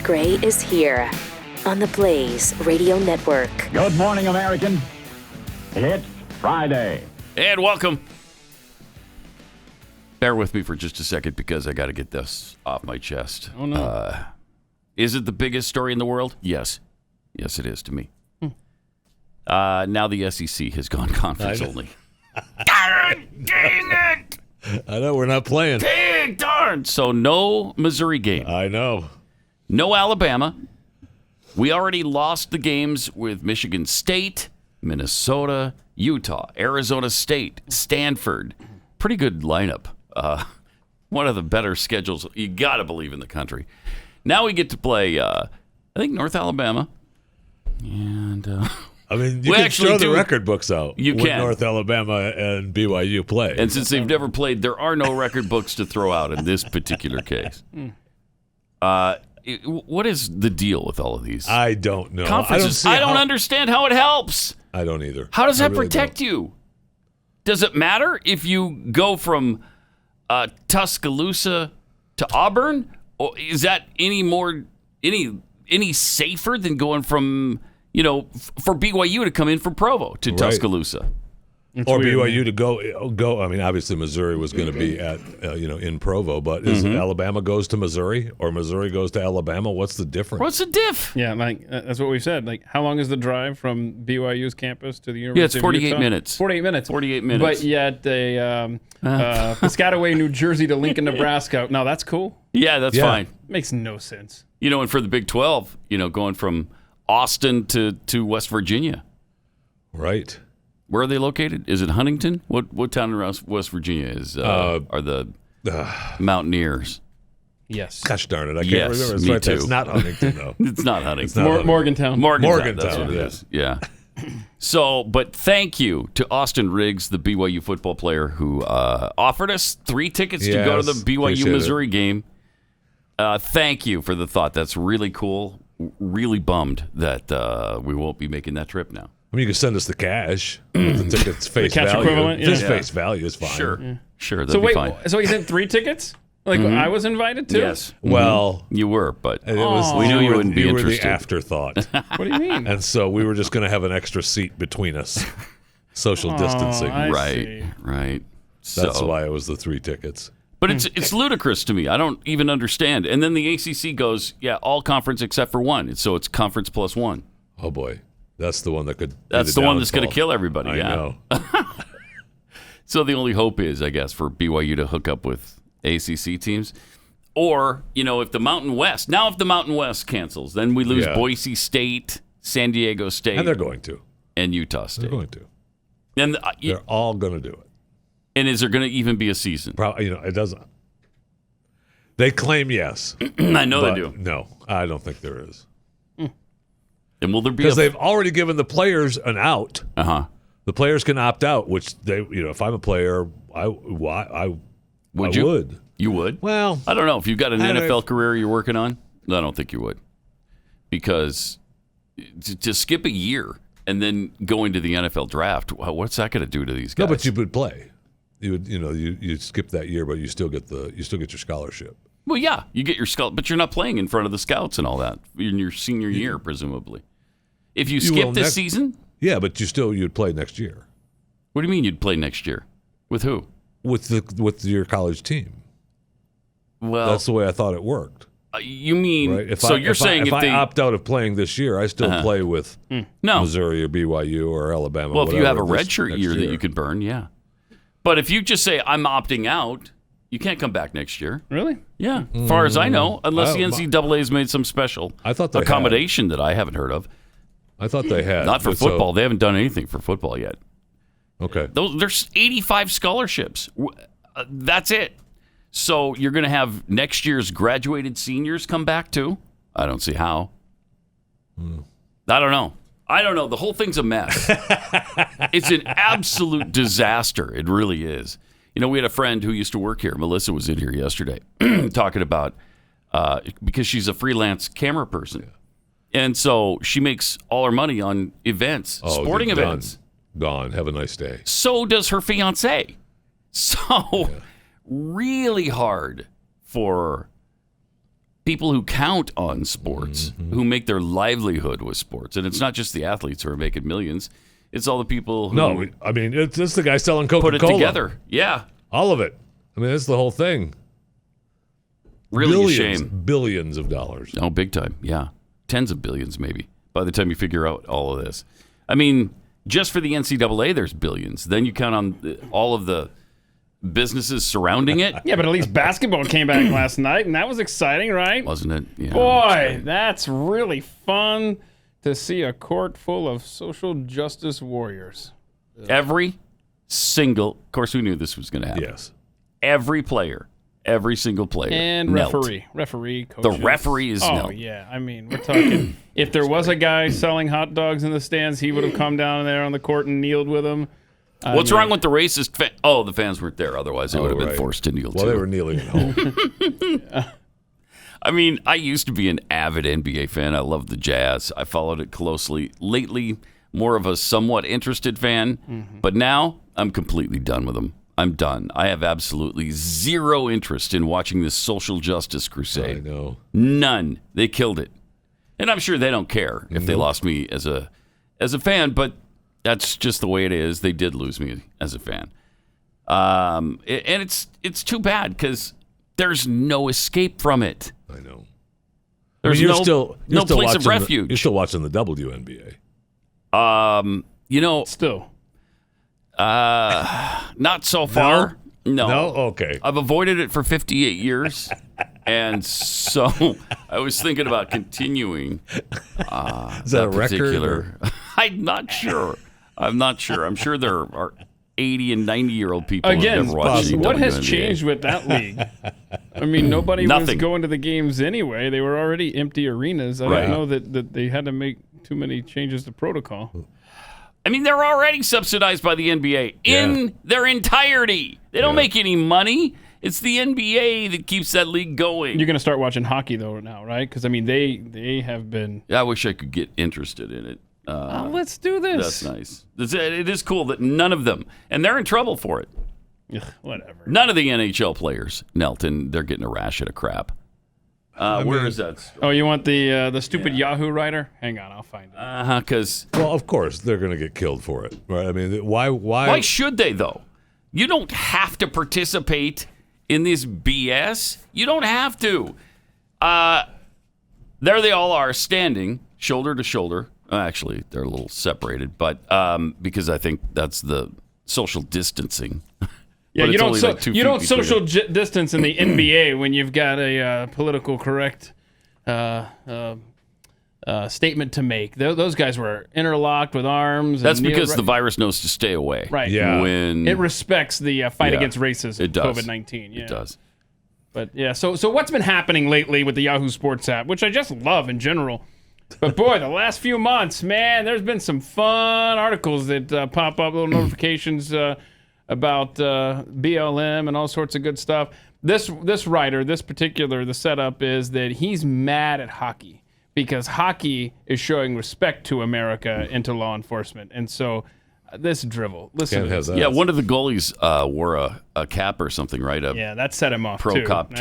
Scott Gray is here on the Blaze Radio Network. Good morning, American. It's Friday. And welcome. Bear with me for just a second because I got to get this off my chest. Oh, no. Is it the biggest story in the world? Yes. Yes, it is to me. Now the SEC has gone conference only. Dang it! I know, we're not playing. Dang darn! So no Missouri game. I know. No Alabama. We already lost the games with Michigan State, Minnesota, Utah, Arizona State, Stanford. Pretty good lineup. One of the better schedules you got to believe in the country. Now we get to play, I think, North Alabama. And I mean, you we can actually throw the do- record books out You when can. North Alabama and BYU play. and since they've never played, there are no record books to throw out in this particular case. What is the deal with all of these I don't know. conferences? I don't understand how it helps. I don't either. How does I that really protect you? Does it matter if you go from Tuscaloosa to Auburn, or is that any safer than going from for BYU to come in from Provo to Tuscaloosa? Or BYU to go. I mean, obviously Missouri was going to be at in Provo, but is it Alabama goes to Missouri or Missouri goes to Alabama? What's the difference? What's the diff? Yeah, like that's what we've said. Like, how long is the drive from BYU's campus to the University? Yeah, it's 48 of Utah? minutes. 48 minutes. 48 minutes. But yet, Piscataway, New Jersey to Lincoln, Nebraska. No, that's cool. Yeah, that's fine. Makes no sense. And for the Big 12, going from Austin to West Virginia. Right. Where are they located? Is it Huntington? What town in West Virginia are the Mountaineers? Yes. Gosh darn it! I can't Yes, remember. It's me right there. too. It's not Huntington though. It's not Huntington. Morgantown. Morgantown. That's what it yeah. is. Yeah. So, but thank you to Austin Riggs, the BYU football player, who offered us 3 tickets to go to the Yes, BYU appreciate Missouri game. Thank you for the thought. That's really cool. Really bummed that we won't be making that trip now. I mean, you can send us the cash. The tickets face cash value. equivalent, yeah. This face value is fine. Sure, that'd So be wait, fine. so he sent 3 tickets? Like I was invited to? Yes. Well, You were, but it was, we knew you wouldn't be you were interested. the afterthought, What do you mean? and so we were just going to have an extra seat between us. Social distancing. I Right. That's So- why it was the 3 tickets. But it's ludicrous to me. I don't even understand. And then the ACC goes, all conference except for one. So it's conference plus one. Oh boy, that's the one that could. That's be the one that's going to downfall. kill everybody. I yeah. know. So the only hope is, I guess, for BYU to hook up with ACC teams. Or, if the Mountain West. Now if the Mountain West cancels, then we lose Yeah. Boise State, San Diego State, And they're going to. and Utah State. They're going to. And, They're all going to do it. and is there going to even be a season? Probably, it doesn't. They claim yes. I know but they do. No, I don't think there is. And will there be Because they've already given the players an out. Uh-huh. The players can opt out, which they, if I'm a player, I Would you? would. You would? Well, I don't know. If you've got an I don't- NFL career you're working on, I don't think you would. Because to skip a year and then go into the NFL draft, what's that going to do to these guys? no, but you would play. You would, you skip that year, but you still get your scholarship. Well, yeah, you get your scout, but you're not playing in front of the scouts and all that in your senior year, presumably. If you skip will this season, Yeah, but you'd play next year what do you mean you'd play next year? With who? with your college team. Well, That's the way I thought it worked. you mean Right? so? You're saying if if they I opt out of playing this year, I still play with no? Missouri or BYU or Alabama. Well, if you have a whatever, redshirt next year that you could burn, yeah. But if you just say I'm opting out, you can't come back next year. Really? Yeah, as far as I know, unless the I- NCAA has made some special I thought they had. accommodation that I haven't heard of. I thought they had. Not for but so- football. They haven't done anything for football yet. Okay. There's 85 scholarships. That's it. So you're going to have next year's graduated seniors come back too? I don't see how. I don't know. The whole thing's a mess. It's an absolute disaster. It really is. We had a friend who used to work here. Melissa was in here yesterday talking about because she's a freelance camera person. And so she makes all her money on events, sporting you're events. Gone. Have a nice day. So does her fiance. So really hard for people who count on sports, who make their livelihood with sports. And it's not just the athletes who are making millions. It's all the people who it's the guy selling Coca-Cola. put it together. Yeah. All of it. I mean, that's the whole thing. Really a shame. Billions of dollars. Oh, big time. Yeah. Tens of billions, maybe, by the time you figure out all of this. I mean, just for the NCAA, there's billions. Then you count on all of the businesses surrounding it. Yeah, but at least basketball came back last night, and that was exciting, right? Wasn't it? Yeah, Boy, that's really fun to see a court full of social justice warriors. Every single, of course, we knew this was going to happen. Yes. Every single player. And knelt. referee, coach. The referee is knelt. Oh, yeah. I mean, we're talking, if there was a guy selling hot dogs in the stands, he would have come down there on the court and kneeled with him. What's wrong with the racist the fans weren't there. Otherwise, they would have been forced to kneel, too. Well, they were kneeling at home. I mean, I used to be an avid NBA fan. I loved the Jazz. I followed it closely. Lately, more of a somewhat interested fan. Mm-hmm. But now, I'm completely done with them. I'm done. I have absolutely zero interest in watching this social justice crusade. I know. None. They killed it. And I'm sure they don't care if they lost me as a fan, but that's just the way it is. They did lose me as a fan. And it's too bad because there's no escape from it. I know. There's you're no still place of refuge. You're still watching the WNBA. Still. Not so far. No. Okay. I've avoided it for 58 years. And so I was thinking about continuing. Is that a record? I'm not sure. I'm sure there are 80 and 90-year-old people Again, who've never watched what has WNBA. changed with that league? I mean, nobody was Nothing. going to the games anyway. They were already empty arenas. I Right. don't know that they had to make too many changes to protocol. I mean, they're already subsidized by the NBA in their entirety. They don't make any money. It's the NBA that keeps that league going. You're going to start watching hockey, though, now, right? Because, I mean, they have been... I wish I could get interested in it. let's do this. That's nice. It is cool that none of them, and they're in trouble for it. Ugh, whatever. None of the NHL players knelt, and they're getting a rash of crap. Where is that story? Oh, you want the stupid Yahoo writer? Hang on, I'll find it. Because Well, of course they're going to get killed for it, right? I mean, why should they, though? You don't have to participate in this BS. You don't have to. There they all are, standing shoulder to shoulder. Actually, they're a little separated, but because I think that's the social distancing. Yeah, But you it's don't only like 2 you feet don't between social them. distance in the NBA when you've got a political correct statement to make. Those guys were interlocked with arms. That's and because the virus knows to stay away. Right. Yeah. When it respects the fight Yeah, against racism. it does. COVID-19. Yeah. It does. But yeah, so what's been happening lately with the Yahoo Sports app, which I just love in general. But boy, the last few months, man, there's been some fun articles that pop up, little notifications about BLM and all sorts of good stuff. This writer, the setup is that he's mad at hockey because hockey is showing respect to America and to law enforcement. And so this drivel, listen Can't to have this. that. Yeah, one of the goalies wore a cap or something, right? Yeah, that set him off Pro too. cop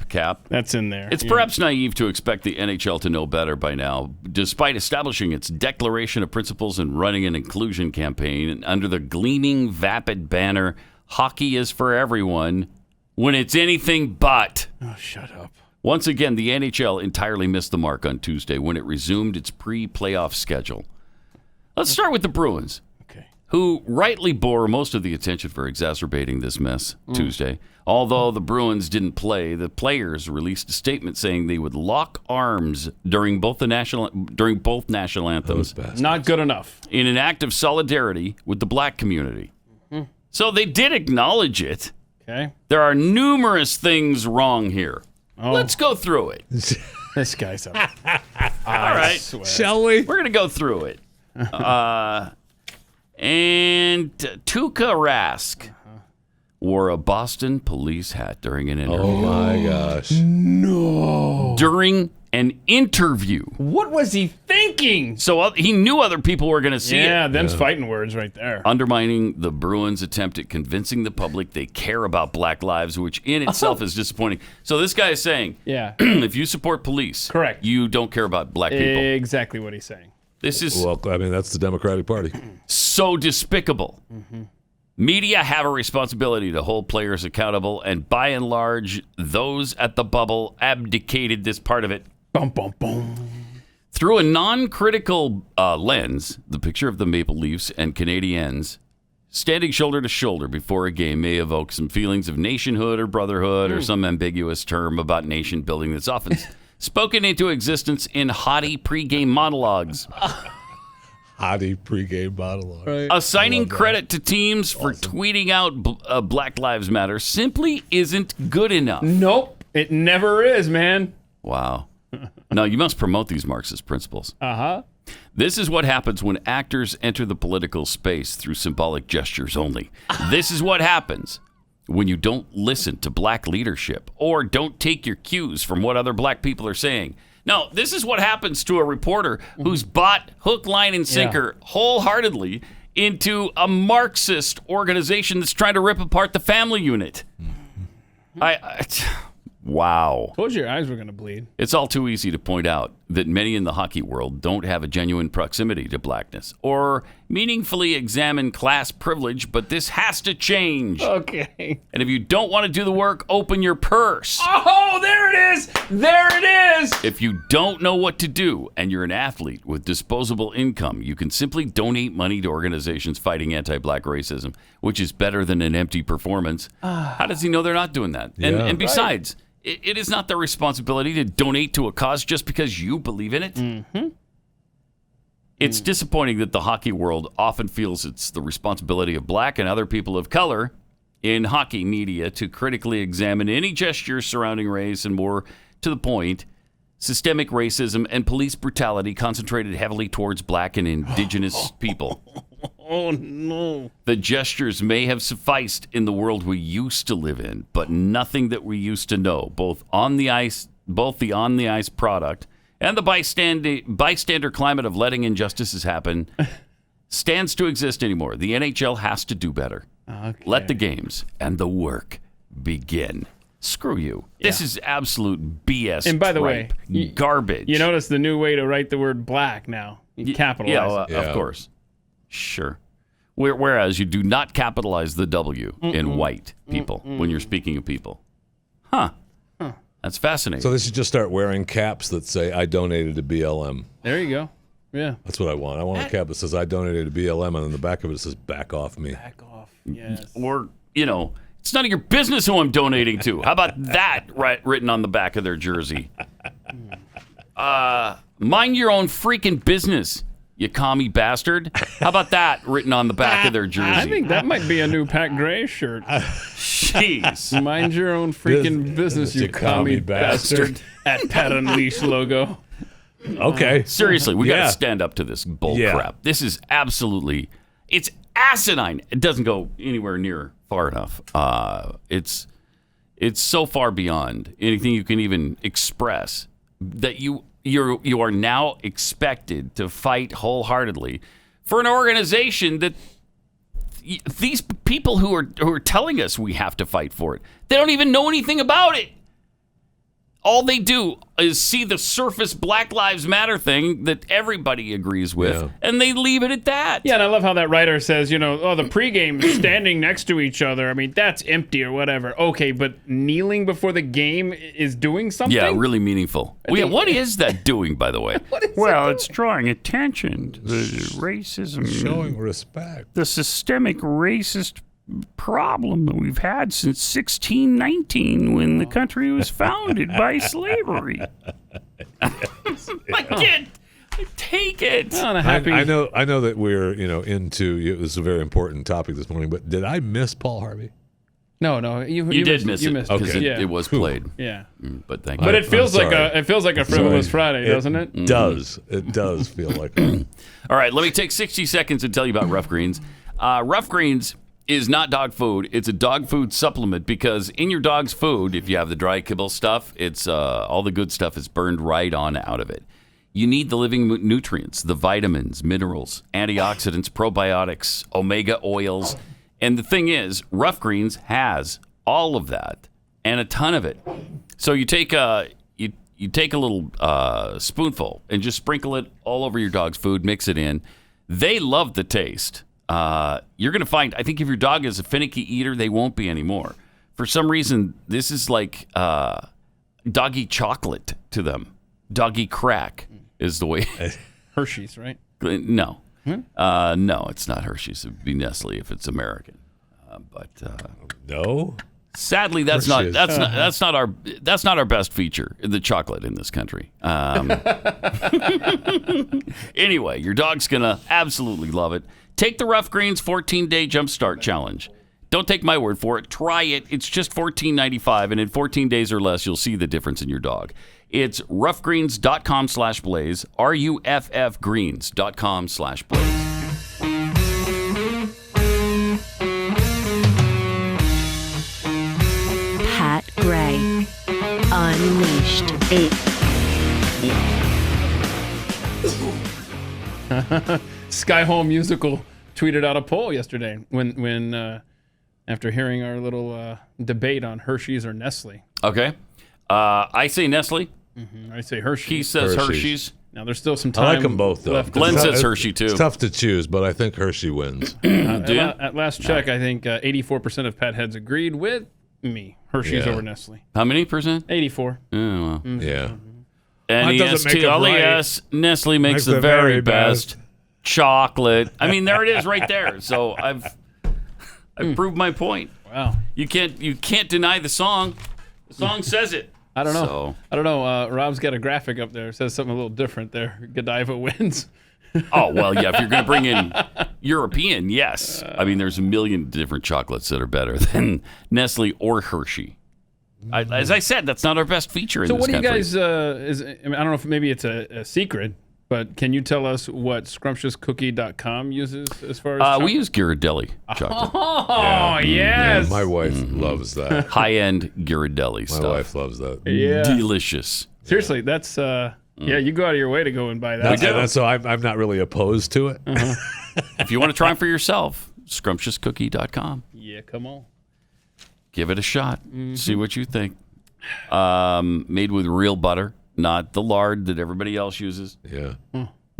cap. That's in there. It's Yeah. perhaps naive to expect the NHL to know better by now, despite establishing its declaration of principles and running an inclusion campaign under the gleaming, vapid banner, "Hockey is for everyone," when it's anything but. Oh, shut up. Once again, the NHL entirely missed the mark on Tuesday when it resumed its pre-playoff schedule. Let's start with the Bruins, Okay. who rightly bore most of the attention for exacerbating this mess Tuesday. Although the Bruins didn't play, the players released a statement saying they would lock arms during both national anthems Not good enough. in an act of solidarity with the black community. So they did acknowledge it. Okay. There are numerous things wrong here. Oh. Let's go through it. This guy's up. All right. Shall we? We're going to go through it. And Tuukka Rask wore a Boston police hat during an interview. Oh my gosh! During an interview. What was he thinking? So he knew other people were going to see it. Yeah, them's fighting words right there. Undermining the Bruins' attempt at convincing the public they care about black lives, which in itself is disappointing. So this guy is saying, if you support police, correct, you don't care about black people. Exactly what he's saying. This is that's the Democratic Party. So despicable. Mm-hmm. Media have a responsibility to hold players accountable, and by and large, those at the bubble abdicated this part of it. Bum, bum, bum. Through a non-critical lens, the picture of the Maple Leafs and Canadiens standing shoulder to shoulder before a game may evoke some feelings of nationhood or brotherhood or some ambiguous term about nation building that's often spoken into existence in haughty pregame monologues. Hottie pregame monologue. Right. Assigning credit to teams for tweeting out Black Lives Matter simply isn't good enough. Nope. It never is, man. Wow. No, you must promote these Marxist principles. Uh-huh. This is what happens when actors enter the political space through symbolic gestures only. This is what happens when you don't listen to black leadership or don't take your cues from what other black people are saying. No, this is what happens to a reporter who's bought hook, line, and sinker wholeheartedly into a Marxist organization that's trying to rip apart the family unit. Wow. Told you your eyes were going to bleed. It's all too easy to point out that many in the hockey world don't have a genuine proximity to blackness or meaningfully examine class privilege, but this has to change. Okay. And if you don't want to do the work, open your purse. Oh, there it is. There it is. If you don't know what to do and you're an athlete with disposable income, you can simply donate money to organizations fighting anti-black racism, which is better than an empty performance. How does he know they're not doing that? And besides... Right. It is not their responsibility to donate to a cause just because you believe in it. Mm-hmm. It's disappointing that the hockey world often feels it's the responsibility of black and other people of color in hockey media to critically examine any gestures surrounding race and, more to the point, systemic racism and police brutality concentrated heavily towards black and indigenous people. Oh, no. The gestures may have sufficed in the world we used to live in, but nothing that we used to know, both the on-the-ice product and the bystander climate of letting injustices happen, stands to exist anymore. The NHL has to do better. Okay. Let the games and the work begin. Screw you. Yeah. This is absolute BS. And by the way, garbage. You notice the new way to write the word black now. You capitalize it. Of course. Sure. Whereas you do not capitalize the W in white people when you're speaking of people. Huh. That's fascinating. So they should just start wearing caps that say, I donated to BLM. There you go. Yeah. That's what I want. I want a cap that says, I donated to BLM, and on the back of it says, back off me. Back off. Yes. Or, it's none of your business who I'm donating to. How about that written on the back of their jersey? Mind your own freaking business, you commie bastard. How about that written on the back of their jersey? I think that might be a new Pat Gray shirt. Jeez. Mind your own freaking business, you commie bastard. At Pat Unleashed logo. Okay. Seriously, we got to stand up to this bull crap. This is absolutely, it's asinine. It doesn't go anywhere near far enough. It's so far beyond anything you can even express that you are now expected to fight wholeheartedly for an organization that these people who are telling us we have to fight for it, they don't even know anything about it. All they do is see the surface Black Lives Matter thing that everybody agrees with, and they leave it at that. Yeah, and I love how that writer says, the pregame standing next to each other. I mean, that's empty or whatever. Okay, but kneeling before the game is doing something? Yeah, really meaningful. What is that doing, by the way? It's drawing attention to the racism. Showing respect. The systemic racist problem that we've had since 1619 when the country was founded by slavery. I can't take it. I know that we're into this is a very important topic this morning, but did I miss Paul Harvey? No, you did miss it because it. it was played. Yeah, but thank you. But it feels like a frivolous Friday, doesn't it? It does. It does feel like that. All right, let me take 60 seconds and tell you about Rough Greens. Rough Greens is not dog food. It's a dog food supplement because in your dog's food, if you have the dry kibble stuff, it's all the good stuff is burned right on out of it. You need the living nutrients, the vitamins, minerals, antioxidants, probiotics, omega oils. And the thing is, Rough Greens has all of that and a ton of it. So you take a little spoonful and just sprinkle it all over your dog's food, mix it in. They love the taste. You're going to find, I think if your dog is a finicky eater, they won't be anymore. For some reason, this is like doggy chocolate to them. Doggy crack is the way. Hershey's, right? No. No, it's not Hershey's. It would be Nestle if it's American. No. Sadly, that's Hershey's. not our best feature, the chocolate in this country. Anyway, your dog's gonna absolutely love it. Take the Rough Greens 14-day Jumpstart Challenge. Don't take my word for it. Try it. It's just $14.95, and in 14 days or less, you'll see the difference in your dog. It's roughgreens.com/blaze, ruffgreens.com/blaze. Pat Gray Unleashed. Sky Home Musical tweeted out a poll yesterday when after hearing our little debate on Hershey's or Nestle. Okay. I say Nestle. I say Hershey. He says Hershey's. Hershey's. Now there's still some time. I like them both, though. left. Glenn says Hershey, too. It's tough to choose, but I think Hershey wins. Do you? At last check, I think 84% of Pat heads agreed with me. Hershey's Yeah. over Nestle. How many percent? 84. Oh, well. Yeah. N-E-S-T-L-E-S. doesn't make it right. Nestle makes the very best chocolate. I mean, there it is right there. So I've proved my point. Wow. You can't deny the song. The song says it. I don't know. So, I don't know. Rob's got a graphic up there. It says something a little different there. Godiva wins. oh, well, yeah, if you're going to bring in European, yes. I mean, there's a million different chocolates that are better than Nestle or Hershey. As I said, that's not our best feature in So this what do you country. guys, I don't know if maybe it's a secret, but can you tell us what scrumptiouscookie.com uses as far as chocolate? we use Ghirardelli chocolate. Oh, yes. Yeah, my wife loves that. High-end Ghirardelli My stuff. wife loves that. Yeah. Delicious. Seriously, that's, yeah, you go out of your way to go and buy that. That's so I'm not really opposed to it. If you want to try them for yourself, scrumptiouscookie.com. Yeah, come on. Give it a shot. See what you think. Made with real butter, not the lard that everybody else uses. Yeah.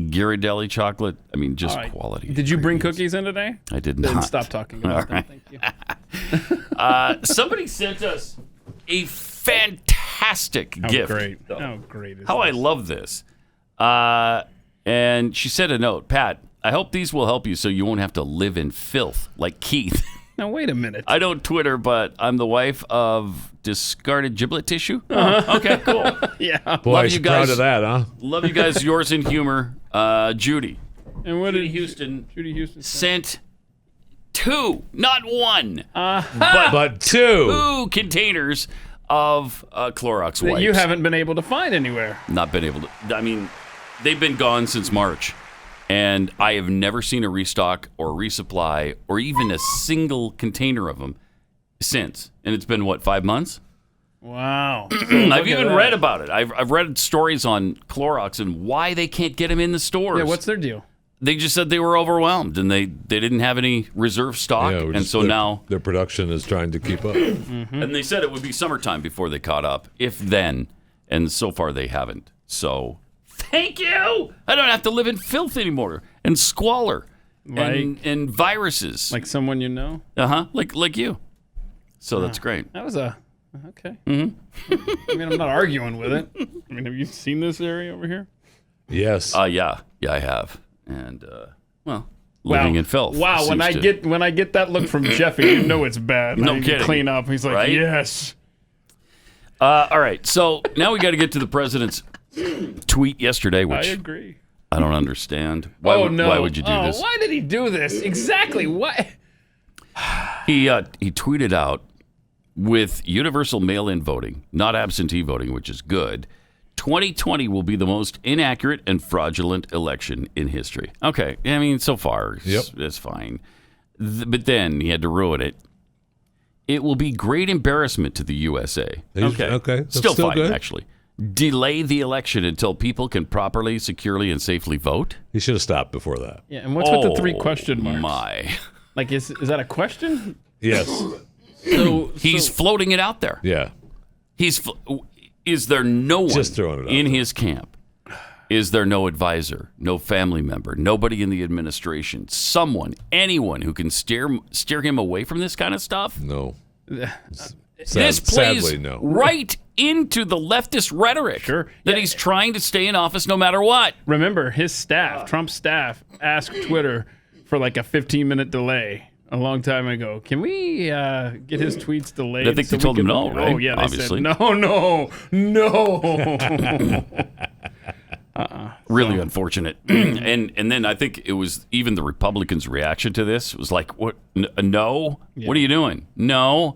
Ghirardelli chocolate. I mean, just All right. quality. Did you bring ingredients. cookies in today? I did Then not. stop talking about them. Thank you. Somebody sent us a fantastic How gift. great. How great is How I this? love this. And she sent a note. Pat, I hope these will help you so you won't have to live in filth like Keith. Now, wait a minute. I don't Twitter, but I'm the wife of discarded giblet tissue. Oh, okay, cool. Yeah. Boy, Love you she's guys. proud of that, huh? Love you guys. Yours in humor. Judy. And what Judy did Houston Judy Houston say? sent 2, not 1, But two. 2 containers of Clorox That wipes. you haven't been able to find anywhere. Not been able to. I mean, they've been gone since March. And I have never seen a restock or resupply or even a single container of them since. And it's been, what, 5 months? Wow. I've even read about it. I've read stories on Clorox and why they can't get them in the stores. Yeah, what's their deal? They just said they were overwhelmed and they didn't have any reserve stock. Yeah, and so now, their production is trying to keep up. and they said it would be summertime before they caught up, if then. And so far they haven't. So thank you. I don't have to live in filth anymore and squalor and viruses. Like someone you know? Like you. So that's great. That was okay. Mm-hmm. I mean, I'm not arguing with it. I mean, have you seen this area over here? Yes. Yeah, I have. And living in filth. Wow, when I get that look from Jeffy, you know it's bad. No I need to kidding. clean up. He's like, Right? yes. All right, so now we got to get to the president's tweet yesterday, I which agree. I don't understand. Why would you do this? Why did he do this? Exactly. What? He tweeted out, with universal mail-in voting, not absentee voting, which is good, 2020 will be the most inaccurate and fraudulent election in history. Okay, I mean, so far, it's fine. but then he had to ruin it. It will be great embarrassment to the USA. Okay. That's Still fine, good. actually. Delay the election until people can properly, securely, and safely vote? He should have stopped before that. Yeah, and what's with the 3 question marks? My. Like, is that a question? Yes. He's floating it out there. Yeah. Is there no one Just throwing it out in there. his camp? Is there no advisor, no family member, nobody in the administration, anyone who can steer him away from this kind of stuff? No. This plays sadly, no. right into the leftist rhetoric that he's trying to stay in office no matter what. Remember, his staff, Trump's staff, asked Twitter for like a 15-minute delay a long time ago. Can we get his tweets delayed? I think they told him no, right? Oh, yeah, they Obviously. said no. Really unfortunate. and then I think it was even the Republicans' reaction to this was like, "What? No? Yeah. What are you doing? No."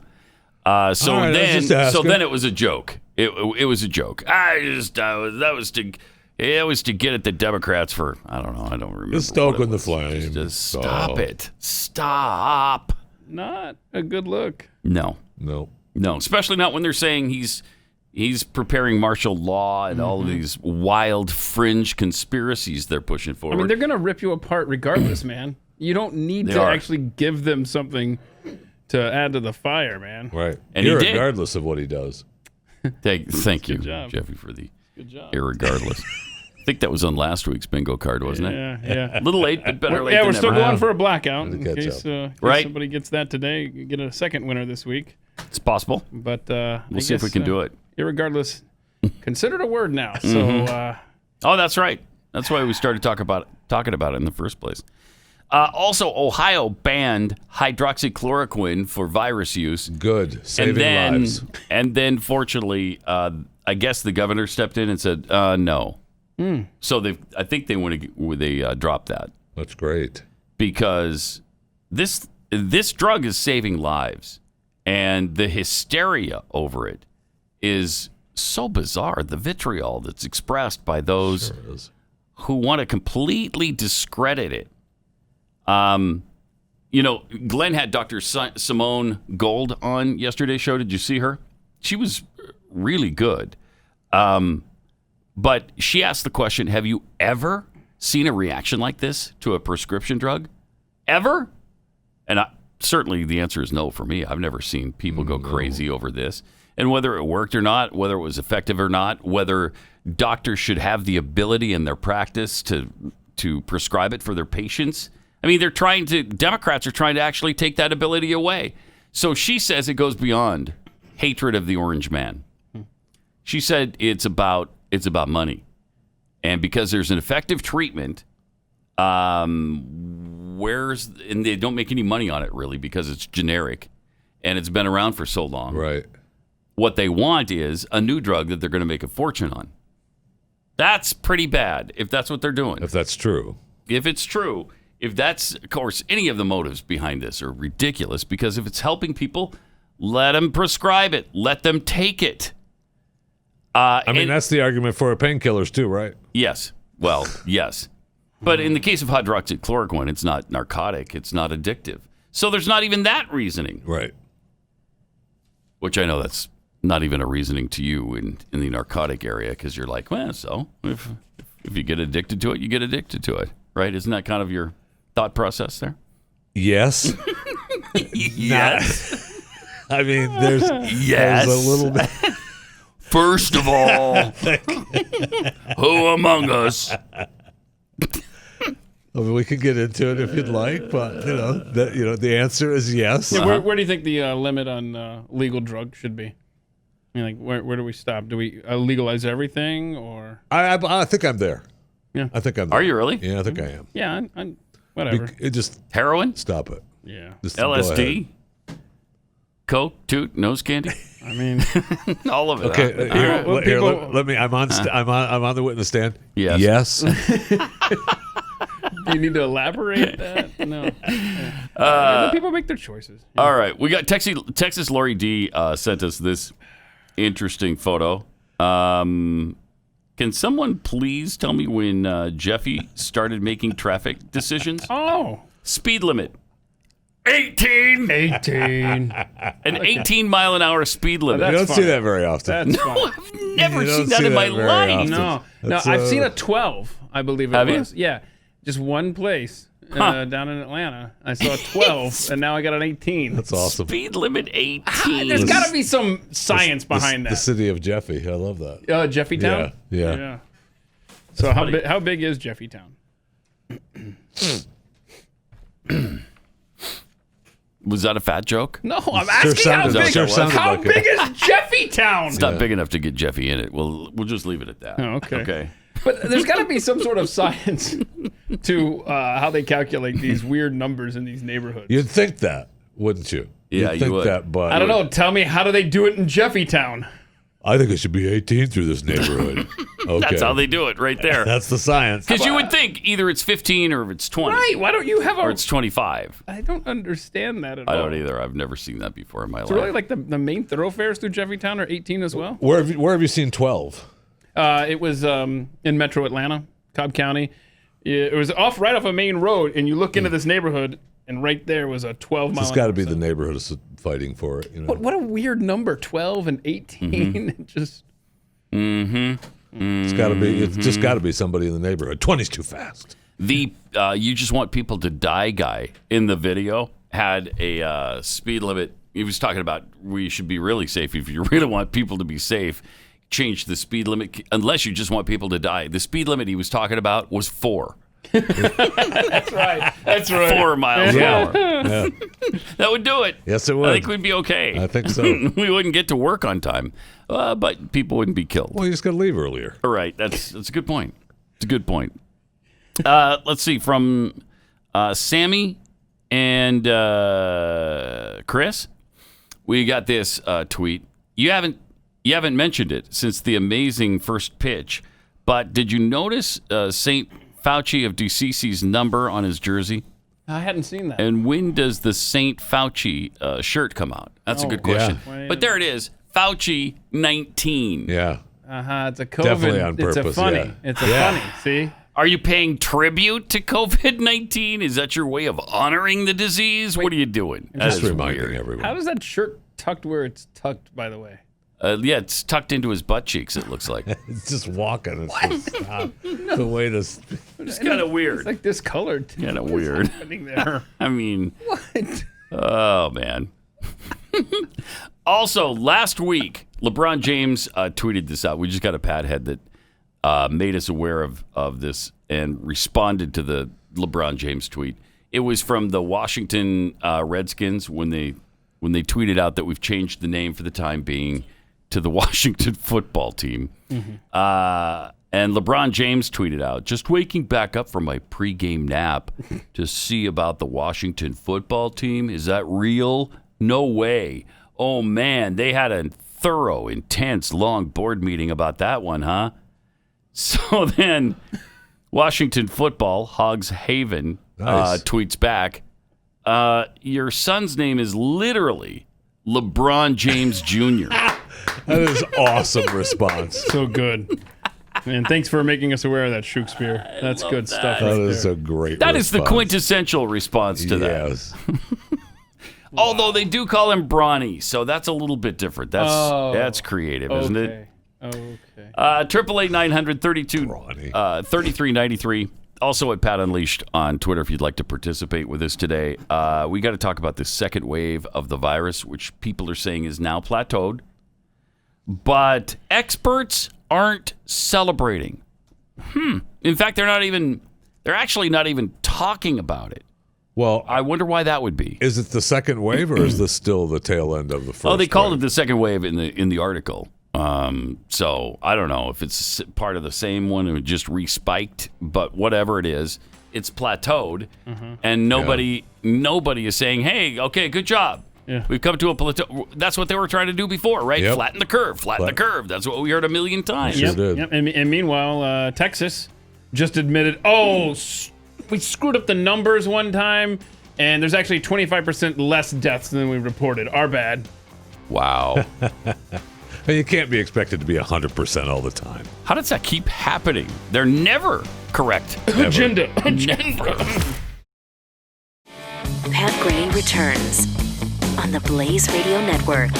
So right, then it was a joke. It was a joke. It was to get at the Democrats for I don't know. I don't remember. Just stoking the flame. Just stop it. Stop. Not a good look. No. Especially not when they're saying he's preparing martial law and all of these wild fringe conspiracies they're pushing forward. I mean, they're gonna rip you apart regardless, man. You don't need to actually give them something to add to the fire, man. Right. And regardless of what he does. Thank you, job. Jeffy, for the Good job. irregardless. I think that was on last week's bingo card, wasn't it? Yeah. A little late, but better late Yeah, than we're still never. going for a blackout in Catch case Right. somebody gets that today. You get a second winner this week. It's possible. But We'll see if we can do it. Irregardless, considered a word now. So Oh, that's right. That's why we started talking about it in the first place. Also, Ohio banned hydroxychloroquine for virus use. Good. Saving lives. And then, fortunately, I guess the governor stepped in and said, no. So I think they dropped that. That's great. Because this drug is saving lives. And the hysteria over it is so bizarre. The vitriol that's expressed by those who want to completely discredit it. Glenn had Dr. Simone Gold on yesterday's show. Did you see her? She was really good. But she asked the question, have you ever seen a reaction like this to a prescription drug? Ever? And certainly the answer is no for me. I've never seen people go crazy over this. And whether it worked or not, whether it was effective or not, whether doctors should have the ability in their practice to prescribe it for their patients. I mean, Democrats are trying to actually take that ability away. So she says it goes beyond hatred of the orange man. She said it's about money. And because there's an effective treatment, and they don't make any money on it really because it's generic and it's been around for so long. Right. What they want is a new drug that they're going to make a fortune on. That's pretty bad if that's what they're doing. If that's true. If it's true, if that's, of course, any of the motives behind this are ridiculous because if it's helping people, let them prescribe it. Let them take it. I mean, that's the argument for painkillers too, right? Yes. Well, yes. But in the case of hydroxychloroquine, it's not narcotic. It's not addictive. So there's not even that reasoning. Right. Which I know that's not even a reasoning to you in the narcotic area because you're like, well, so if you get addicted to it, you get addicted to it. Right? Isn't that kind of your thought process there? Yes. Yes. I mean, there's a little bit. First of all, who among us? I mean, we could get into it if you'd like, but the answer is yes. Yeah, where do you think the limit on legal drugs should be? I mean, like, where do we stop? Do we legalize everything, or? I think I'm there. Yeah, I think I'm there. Are you really? Yeah, I think I am. Yeah, I'm whatever. It just Heroin, stop it. Yeah, Just LSD, coke, toot, nose candy. I mean, all of it. Okay, huh? let me. I'm on the witness stand. Yes. Yes. do you need to elaborate that? No. Let people make their choices. Yeah. All right, we got Texas Lori D sent us this interesting photo. Can someone please tell me when Jeffy started making traffic decisions? Oh, Speed limit. 18. 18. An 18-mile-an-hour speed limit. You don't That's see fine. that very often. That's fine. I've never You seen don't that see in my that very life. often. No, That's, I've seen a 12, I believe it Have you? was. Yeah, just one place down in Atlanta. I saw a 12, and now I got an 18. That's awesome. Speed limit 18. There's got to be some science behind The that. city of Jeffy. I love that. Jeffytown? Yeah. So how big is Jeffytown? Was that a fat joke? No, I'm asking sounded how like it. big is Jeffytown? It's not big enough to get Jeffy in it. We'll just leave it at that. Oh, okay. Okay. But there's got to be some sort of science to how they calculate these weird numbers in these neighborhoods. You'd think that, wouldn't you? Yeah, You'd you think would. that, but I don't know. Tell me, how do they do it in Jeffytown? I think it should be 18 through this neighborhood. Okay. That's how they do it right there. That's the science. Because you would think either it's 15 or it's 20. Right. Why don't you have Or a... it's 25. I don't understand that at all. I don't either. I've never seen that before in my life. So really, like the main thoroughfares through Jeffytown are 18 as well? Where have you seen 12? It was in Metro Atlanta, Cobb County. It was right off a main road, and you look into this neighborhood, and right there was a 12-mile. It's got to be the neighborhood fighting for it. You know? What a weird number, 12 and 18. Just It's got to be. It's just got to be somebody in the neighborhood. 20's too fast. The you just want people to die guy in the video had a speed limit. He was talking about we should be really safe. If you really want people to be safe, change the speed limit. Unless you just want people to die. The speed limit he was talking about was 4. That's right. 4 miles an hour. Yeah. That would do it. Yes, it would. I think we'd be okay. I think so. We wouldn't get to work on time, but people wouldn't be killed. Well, you just got to leave earlier. All right, that's a good point. It's a good point. Let's see from Sammy and Chris. We got this tweet. You haven't mentioned it since the amazing first pitch, but did you notice St. Fauci of DCC's number on his jersey? I hadn't seen that. And when does the St. Fauci shirt come out? That's a good question. Yeah. But there it is. Fauci 19. Yeah. It's a COVID. Definitely on It's a purpose, funny. yeah. It's a funny. See? Are you paying tribute to COVID-19? Is that your way of honoring the disease? What are you doing? That Just is reminding weird. everyone. How does that shirt tucked where it's tucked, by the way? Yeah, it's tucked into his butt cheeks, it looks like. It's just walking. It's just not the way to. It's kind of weird. It's like discolored. Too. Kinda What's weird. happening there? I mean, What? oh, man. Also, last week, LeBron James tweeted this out. We just got a pad head that made us aware of this and responded to the LeBron James tweet. It was from the Washington Redskins when they tweeted out that we've changed the name for the time being to the Washington football team. And LeBron James tweeted out, just waking back up from my pregame nap to see about the Washington football team. Is that real? No way. Oh, man, they had a thorough, intense, long board meeting about that one, huh? So then Washington football, Hogs Haven, Nice. tweets back, your son's name is literally LeBron James Jr. That is awesome response. So good. Man, thanks for making us aware of that, Shakespeare. That's good stuff. That Right is there. a great. That is the response. quintessential response to that. Yes. Although they do call him Bronny, so that's a little bit different. That's creative, isn't it? Okay. 888-900-3393. 3393. Also at Pat Unleashed on Twitter if you'd like to participate with us today. We got to talk about this second wave of the virus, which people are saying is now plateaued. But experts aren't celebrating. In fact, they're actually not even talking about it. Well, I wonder why that would be. is it the second wave or is this still the tail end of the first? Oh, they called wave? it the second wave in the article. So I don't know if it's part of the same one or just respiked, but whatever it is, it's plateaued, and nobody is saying, "Hey, okay, good job. Yeah. We've come to a plateau." That's what they were trying to do before, right? Yep. Flatten the curve, flatten the curve. That's what we heard a million times. Sure did. Yep. And meanwhile, Texas just admitted, we screwed up the numbers one time, and there's actually 25% less deaths than we reported. Our bad. Wow. You can't be expected to be 100% all the time. How does that keep happening? They're never correct. Agenda. Never. Pat Gray returns on the Blaze Radio Network.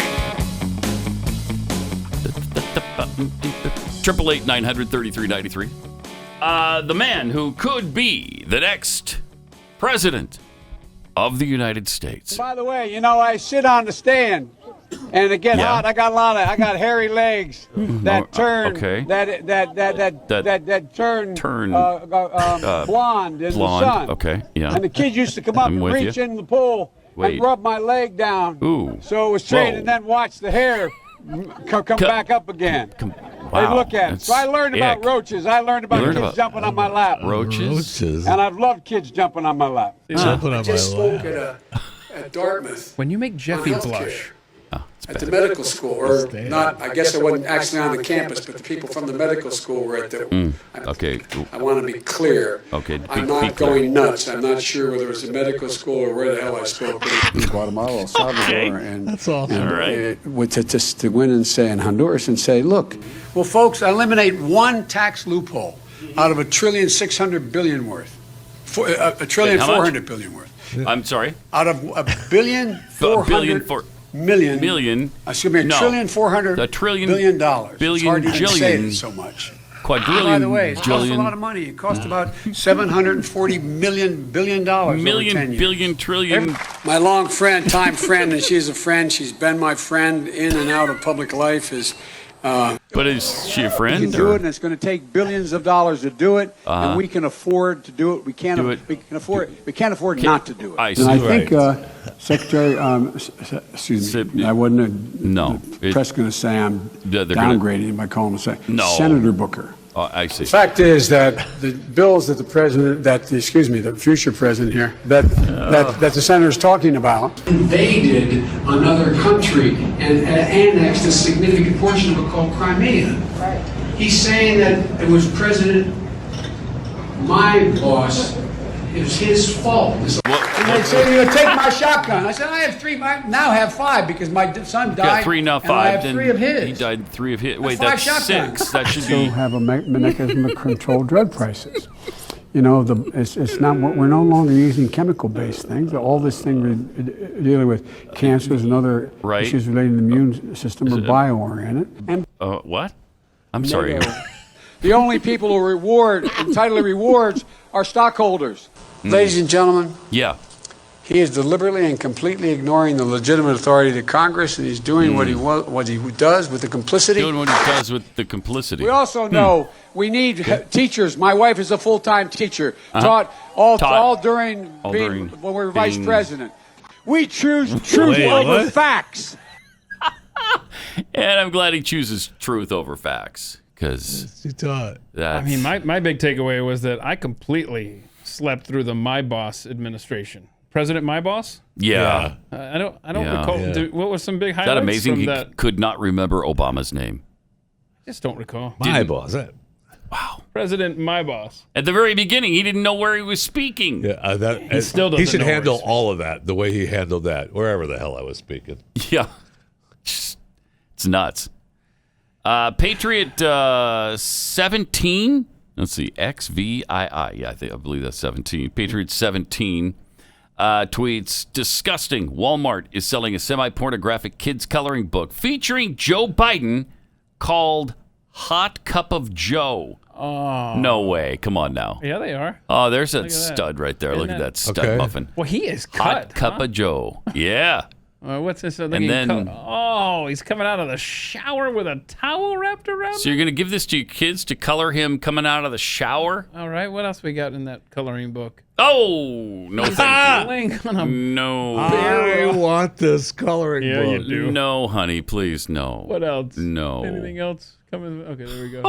888-900-3393. The man who could be the next president of the United States. By the way, you know, I sit on the stand and it get hot. I got hairy legs that turn that turn blonde in the sun. Okay, yeah. And the kids used to come up and reach in the pool and rub my leg down. Ooh. So it was straight and then watch the hair come back up again. Hey, look at it. So I learned about roaches. I learned about kids jumping on my lap. Roaches? And I've loved kids jumping on my lap. Jumping on my lap. Spoke at Dartmouth. When you make Jeffy blush. At the medical school, or not, I guess I wasn't actually on the campus, but the people from the medical school were at the. Okay. I want to be clear. Okay. I'm not going nuts. I'm not sure whether it was a medical school or where the hell I spoke. Guatemala, El Salvador, and That's awesome. All right. To win and say in Honduras and say, look, well, folks, eliminate one tax loophole out of $1.6 trillion worth, $1.4 trillion worth. I'm sorry? Out of $1.4 billion. Excuse me, $1.4 trillion. It's hard to even say it so much. Quadrillion. By the way, it cost a lot of money. It cost about $740 billion over 10 years. Billion, trillion. My long friend, time friend, and she's a friend. She's been my friend in and out of public life. But is she a friend? We can do it, and it's going to take billions of dollars to do it, and we can afford to do it. We can't afford not to do it. I see. And I think Secretary, excuse me, I wasn't. No, the press going to say I'm downgrading him by calling him Senator Booker. Oh, I see. The fact is that the bills that the future president here, that the senator is talking about, invaded another country and annexed a significant portion of it called Crimea. Right. He's saying that it was my boss, it was his fault. And they say, you're going to take my shotgun. I said, I have 3. I now have 5 because my son died. Got 3 now, 5. And I have 3 of his. He died 3 of his. Wait, That's that's 6. That should be. Have a mechanism to control drug prices. You know, it's not. We're no longer using chemical-based things. All this thing we're dealing with, cancers and other issues related to the immune system, are bio-oriented. And What? I'm sorry. the only people who entitled to rewards are stockholders. Ladies and gentlemen. Yeah. He is deliberately and completely ignoring the legitimate authority of Congress, and he's doing what he does with the complicity. Doing what he does with the complicity. We also know we need teachers. My wife is a full-time teacher. Taught during when we were vice president. We choose truth over facts. And I'm glad he chooses truth over facts, because he taught. I mean, my big takeaway was that I completely slept through the My Boss administration. President My Boss? Yeah. I don't recall. Yeah. What were some big highlights? Is that amazing? From He that? could not remember Obama's name. I just don't recall. My boss. Wow. President My Boss. At the very beginning, he didn't know where he was speaking. Yeah, He still doesn't He should know where handle he's all of that the way he handled that, wherever the hell I was speaking. Yeah. It's nuts. Patriot 17. Let's see. XVII. Yeah, I believe that's 17. Patriot 17 tweets, disgusting. Walmart is selling a semi-pornographic kids coloring book featuring Joe Biden called Hot Cup of Joe. Oh. No way. Come on now. Yeah, they are. Oh, there's a stud right there. Look at that stud muffin. Well, he is cut. Hot Cup of Joe. Yeah. What's this? And then, he's coming out of the shower with a towel wrapped around so you're going to give this to your kids to color him coming out of the shower? All right. What else we got in that coloring book? Oh, no thank Laying on a you. No. I want this coloring book. you do. No, honey, please, no. What else? No. Anything else coming? Okay, there we go.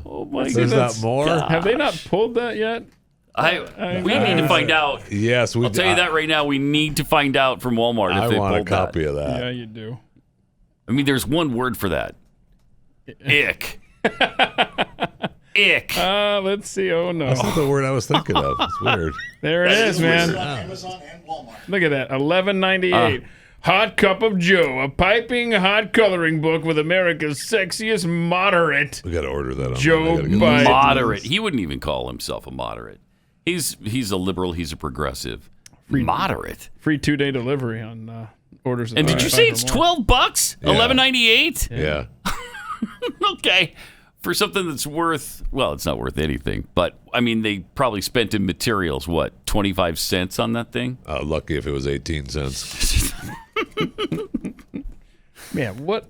Oh my There's goodness. that more? Have they not pulled that yet? We need to find out. Yes, I'll tell you that right now. We need to find out from Walmart if they want a pulled copy of that. Yeah, you do. I mean, there's one word for that. Ick. Ick. Let's see. Oh, no. That's not the word I was thinking of. It's weird. There it is, man. Amazon and Walmart. Look at that. $11.98. Hot Cup of Joe, a piping hot coloring book with America's sexiest moderate. We got to order that on Joe Biden. Moderate. He wouldn't even call himself a moderate. He's a liberal. He's a progressive. Moderate. Free 2-day delivery on orders. And did you say it's $12? $11.98? Yeah. Okay. For something that's worth, well, it's not worth anything, but I mean, they probably spent in materials, 25 cents on that thing? Lucky if it was 18 cents. Man, what?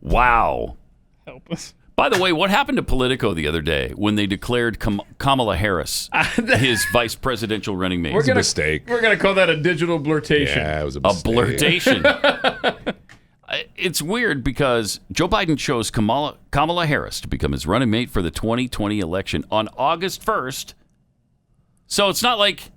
Wow. Help us. By the way, what happened to Politico the other day when they declared Kamala Harris his vice presidential running mate? It was a mistake. We're going to call that a digital blurtation. Yeah, it was a mistake. A blurtation. It's weird because Joe Biden chose Kamala Harris to become his running mate for the 2020 election on August 1st. So it's not like,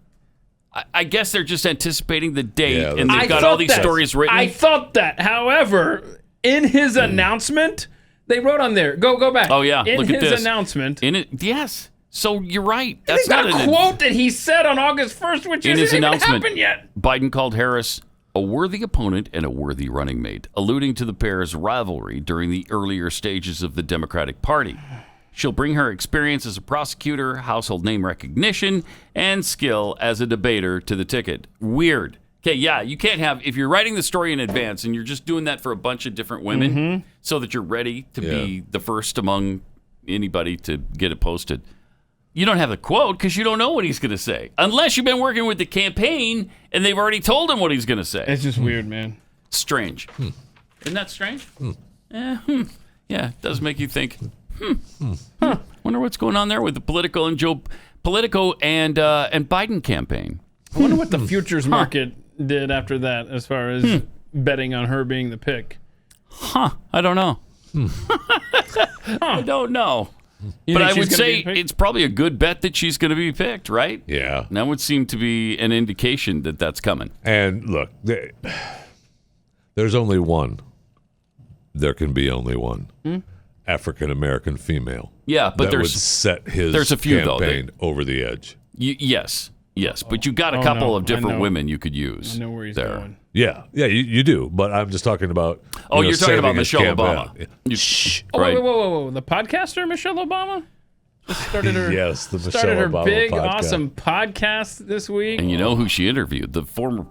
I guess they're just anticipating the date, and they've got all these stories written. I thought that. However, in his announcement, they wrote on there, go back. Oh, yeah. In Look at his this. announcement. Yes. So you're right. That's not a quote that he said on August 1st, which isn't even happened yet. Biden called Harris a worthy opponent and a worthy running mate, alluding to the pair's rivalry during the earlier stages of the Democratic Party. She'll bring her experience as a prosecutor, household name recognition, and skill as a debater to the ticket. Weird. Okay, yeah, you can't have, if you're writing the story in advance and you're just doing that for a bunch of different women so that you're ready to be the first among anybody to get it posted, you don't have the quote because you don't know what he's going to say. Unless you've been working with the campaign and they've already told him what he's going to say. It's just weird, man. Strange. Isn't that strange? Yeah, it does make you think, wonder what's going on there with the Politico and Biden campaign. I wonder what the futures market did after that as far as betting on her being the pick. I don't know. I don't know. But I would say it's probably a good bet that she's going to be picked, right? Yeah. That would seem to be an indication that that's coming. And look, there's only one. There can be only one African-American female. Yeah, but that would set his a few, campaign over the edge. Yes, but you got a couple of different women you could use. I know where he's there. going. Yeah, you do. But I'm just talking about. You're talking about Michelle Obama. Shh. Right. Whoa. The podcaster Michelle Obama just started her. Yes, the Michelle started her Obama big, podcast. awesome podcast this week. And you know who she interviewed?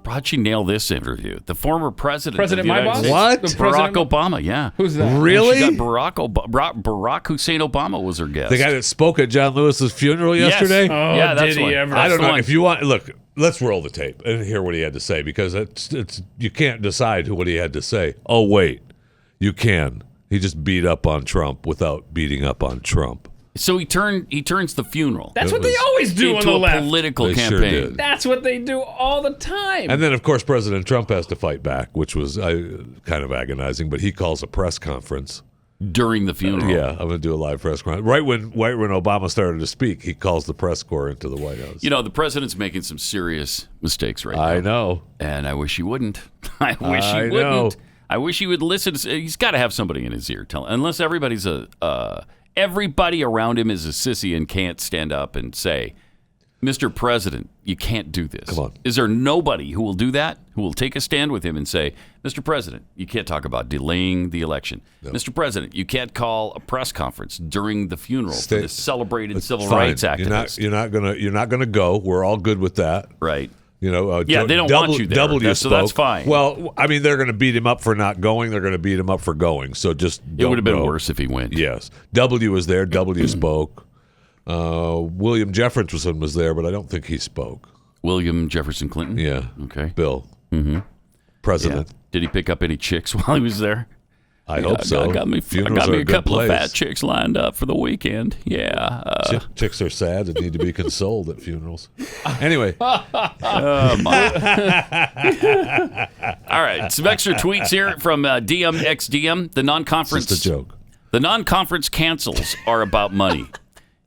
How'd she nail this interview? The former president of the my United boss? States. What? Barack Obama, yeah. Who's that? Really? She got Barack Hussein Obama was her guest. The guy that spoke at John Lewis's funeral yesterday? Oh, yeah, that's did he ever? I don't know. If you want, look, let's roll the tape and hear what he had to say, because it's you can't decide what he had to say. Oh, wait. You can. He just beat up on Trump without beating up on Trump. So he turns the funeral. That's what they always do on the left. Into a political They sure campaign. did. That's what they do all the time. And then, of course, President Trump has to fight back, which was kind of agonizing, but he calls a press conference. During the funeral. Yeah, I'm going to do a live press conference. Right when Obama started to speak, he calls the press corps into the White House. You know, the president's making some serious mistakes right now. I know. And I wish he wouldn't. I wish he wouldn't. know. I wish he would listen. He's got to have somebody in his ear telling. Unless everybody's everybody around him is a sissy and can't stand up and say, Mr. President, you can't do this. Come on. Is there nobody who will do that, who will take a stand with him and say, Mr. President, you can't talk about delaying the election. No. Mr. President, you can't call a press conference during the funeral for the celebrated civil rights activist. You're not gonna go. We're all good with that. Right. You know, they don't want you there. So that's fine. Well, I mean, they're going to beat him up for not going. They're going to beat him up for going. So just it would have been go. worse if he went. Yes. W was there. W spoke. William Jefferson was there, but I don't think he spoke. William Jefferson Clinton? Yeah. Okay. Bill. Mm-hmm. President. Yeah. Did he pick up any chicks while he was there? I hope so. I got me a couple of fat chicks lined up for the weekend. Yeah. Chicks are sad and need to be consoled at funerals. Anyway. All right. Some extra tweets here from DMXDM. The non-conference. Just a joke. The non-conference cancels are about money.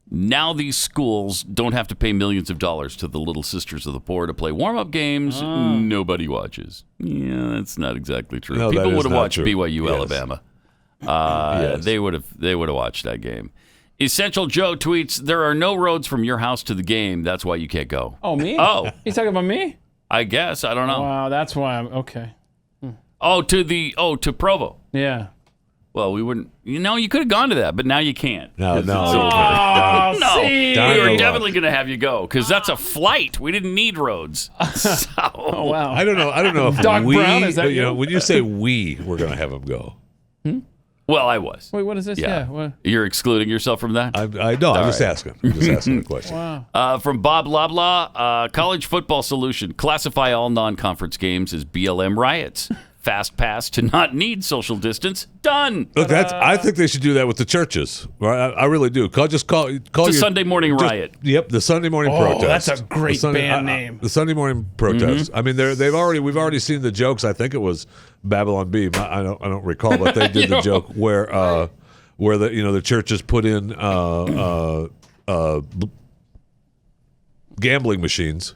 Now these schools don't have to pay millions of dollars to the Little Sisters of the Poor to play warm-up games. Nobody watches. Yeah, that's not exactly true. No, People would have watched true. BYU, yes. Alabama. Yes. They would have watched that game. Essential Joe tweets, there are no roads from your house to the game. That's why you can't go. Oh, me? Oh. He's talking about me? I guess. I don't know. Wow, that's why I'm okay. To Provo. Yeah. Well, we wouldn't. You could have gone to that, but now you can't. No. No. See? We were definitely going to have you go because that's a flight. We didn't need roads. So, Oh, wow. I don't know if Doc we, Brown, is that but, you? when you say we, we're going to have him go. well, I was. Wait, what is this? Yeah. What? You're excluding yourself from that? I'm just asking. I'm just asking a question. Wow. From Bob Loblaw, College Football Solution. Classify all non-conference games as BLM riots. Fast pass to not need social distance. Done. Look, I think they should do that with the churches. Right? I really do. Call It's a Sunday morning riot. Yep, the Sunday morning protest. That's a great band name. The Sunday morning protest. I mean, we've already seen the jokes. I think it was Babylon Bee. I don't recall, but they did the joke where the churches put in gambling machines.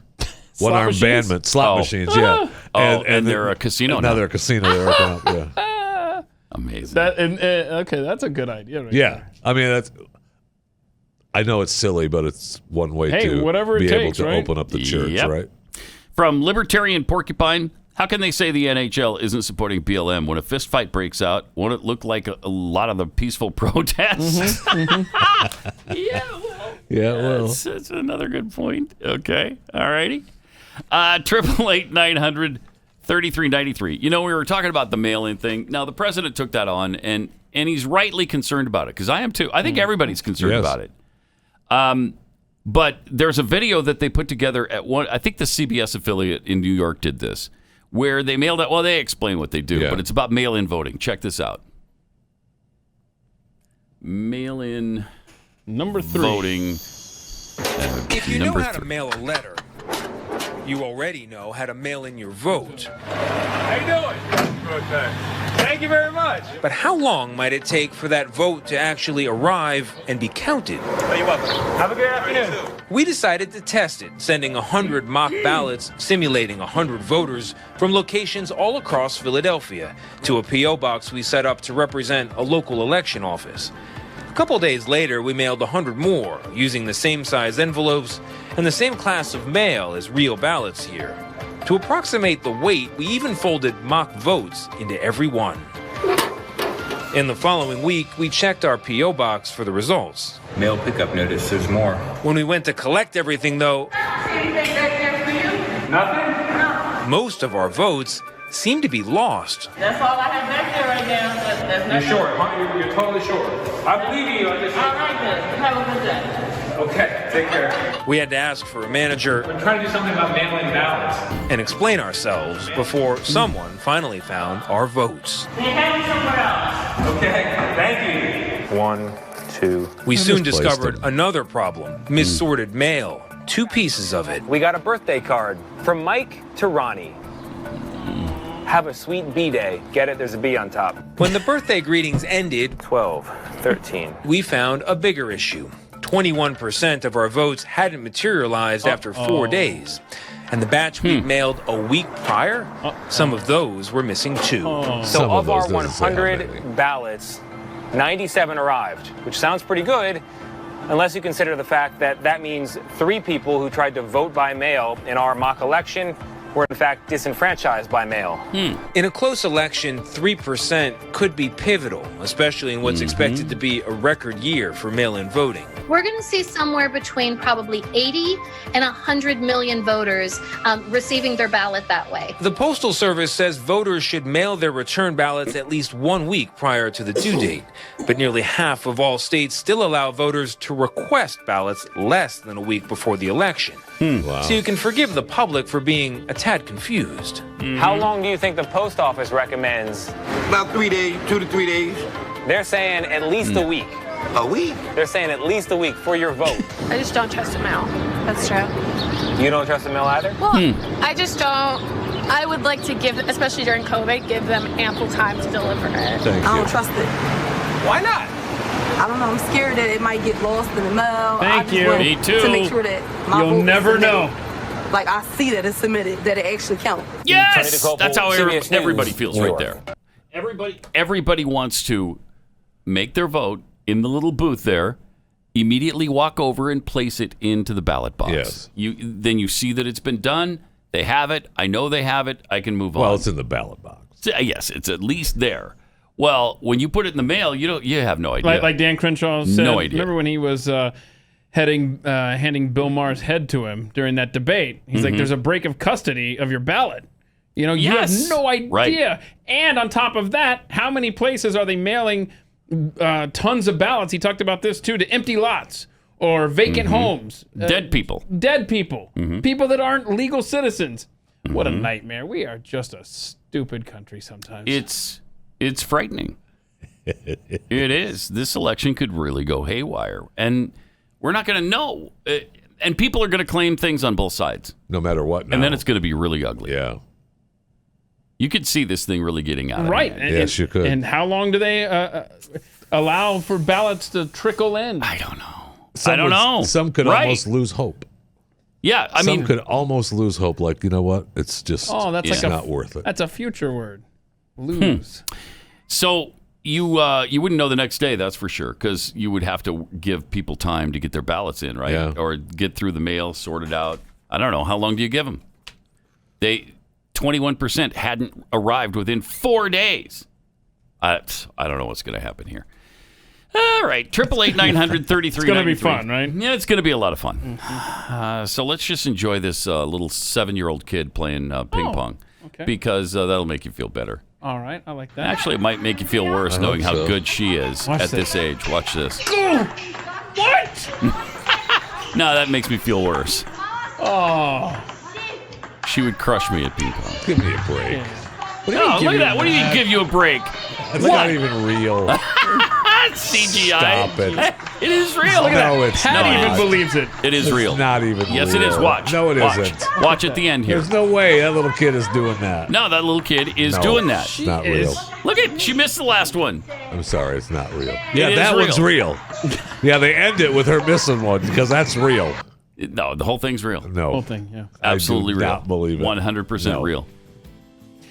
One-arm bandment, slot machines, yeah. And they're a casino now. Now they're a casino. Yeah. Amazing. Okay, that's a good idea. Right Yeah. there. I mean, I know it's silly, but it's one way Hey, to whatever it be takes, able to right? open up the church, Yep. right? From Libertarian Porcupine, how can they say the NHL isn't supporting BLM when a fist fight breaks out? Won't it look like a lot of the peaceful protests? Yeah, well. That's another good point. Okay. All righty. 888-900-3393. We were talking about the mail-in thing. Now, the president took that on, and he's rightly concerned about it, because I am too. I think everybody's concerned about it. But there's a video that they put together at I think the CBS affiliate in New York did this, where they mailed out, they explain what they do, but it's about mail-in voting. Check this out. Mail-in Number 3. voting. If you know how to mail a letter, you already know how to mail in your vote. How you doing? Okay. Thank you very much. But how long might it take for that vote to actually arrive and be counted? Oh, you're welcome. Have a good afternoon. We decided to test it, sending 100 mock ballots simulating 100 voters from locations all across Philadelphia to a P.O. box we set up to represent a local election office. A couple days later, we mailed 100 more, using the same size envelopes and the same class of mail as real ballots here. To approximate the weight, we even folded mock votes into every one. In the following week, we checked our P.O. box for the results. Mail pickup notice, there's more. When we went to collect everything, though, Nothing? most of our votes seemed to be lost. That's all I have back there right now. That's You're short, huh? You're totally short. I believe in you. All right, then. Have a good day. Okay, take care. We had to ask for a manager I'm trying to do something about mailing ballots. and explain ourselves before someone finally found our votes. They have me somewhere else. Okay, thank you. 1, 2. We soon misplaced discovered them. another problem: missorted mail. 2 pieces of it. We got a birthday card from Mike to Ronnie. Have a sweet B-day. Get it? There's a B on top. When the birthday greetings ended, 12, 13. we found a bigger issue. 21% of our votes hadn't materialized after 4 days. And the batch we mailed a week prior, some of those were missing too. So Some of our those doesn't say how many. 100 ballots, 97 arrived, which sounds pretty good, unless you consider the fact that that means 3 people who tried to vote by mail in our mock election were in fact disenfranchised by mail. In a close election, 3% could be pivotal, especially in what's expected to be a record year for mail-in voting. We're going to see somewhere between probably 80 and 100 million voters receiving their ballot that way. The Postal Service says voters should mail their return ballots at least 1 week prior to the due date. But nearly half of all states still allow voters to request ballots less than a week before the election. Wow. So you can forgive the public for being a tad confused. How long do you think the post office recommends? About 3 days, 2 to 3 days. They're saying at least a week. A week? They're saying at least a week for your vote. I just don't trust the mail. That's true. You don't trust the mail either? Well, I just don't. I would like to give, especially during COVID, give them ample time to deliver it. Thank you. trust it. Why not? I don't know. I'm scared that it might get lost in the mail. Thank you. Me too. To make sure that my vote You'll is never submitted. know. Like, I see that it's submitted, that it actually counts. Yes! Tony That's how DeCoppel, CBS News, everybody feels New right York. there. Everybody wants to make their vote in the little booth there, immediately walk over and place it into the ballot box. Yes. Then you see that it's been done. They have it. I know they have it. I can move on. Well, it's in the ballot box. Yes, it's at least there. Well, when you put it in the mail, you have no idea. Like Dan Crenshaw said. No idea. Remember when he was handing Bill Maher's head to him during that debate? He's like, "There's a break of custody of your ballot." You have no idea. Right. And on top of that, how many places are they mailing tons of ballots? He talked about this too, to empty lots or vacant homes, dead people, people that aren't legal citizens. What a nightmare! We are just a stupid country sometimes. It's frightening. It is. This election could really go haywire, and we're not going to know. And people are going to claim things on both sides, no matter what. Now. And then it's going to be really ugly. Yeah. You could see this thing really getting out of right. hand. Yes, you could. And how long do they allow for ballots to trickle in? I don't know. Some could almost lose hope. Yeah, I mean, some could almost lose hope. Like, you know what? It's just it's not worth it. That's a future word. Lose. So you wouldn't know the next day, that's for sure, because you would have to give people time to get their ballots in, right? Yeah. Or get through the mail, sort it out. I don't know. How long do you give them? 21% hadn't arrived within 4 days. I don't know what's going to happen here. All right, 888-900-3393. It's going to be fun, right? Yeah, it's going to be a lot of fun. So let's just enjoy this little 7-year-old kid playing ping pong, because that'll make you feel better. All right, I like that. Actually, it might make you feel worse knowing how good she is at this age. Watch this. What? No, that makes me feel worse. Oh. She would crush me at ping pong. Give me a break. Look at that. What do you mean give you a break? That's not even real. CGI. Stop it. It is real. Look at No, that. it's Pat not. even believes it. It is real. It's not even real. Yes, it is. Watch. No, it Watch. isn't. Watch at the end here. There's no way that little kid is doing that. No, that little kid is doing that. It's not real. Look at, she missed the last one. I'm sorry, it's not real. Yeah, is that real. one's real. Yeah, they end it with her missing one because that's real. No, the whole thing's real. No. Whole thing, yeah. Absolutely I do real. not believe it. 100% real.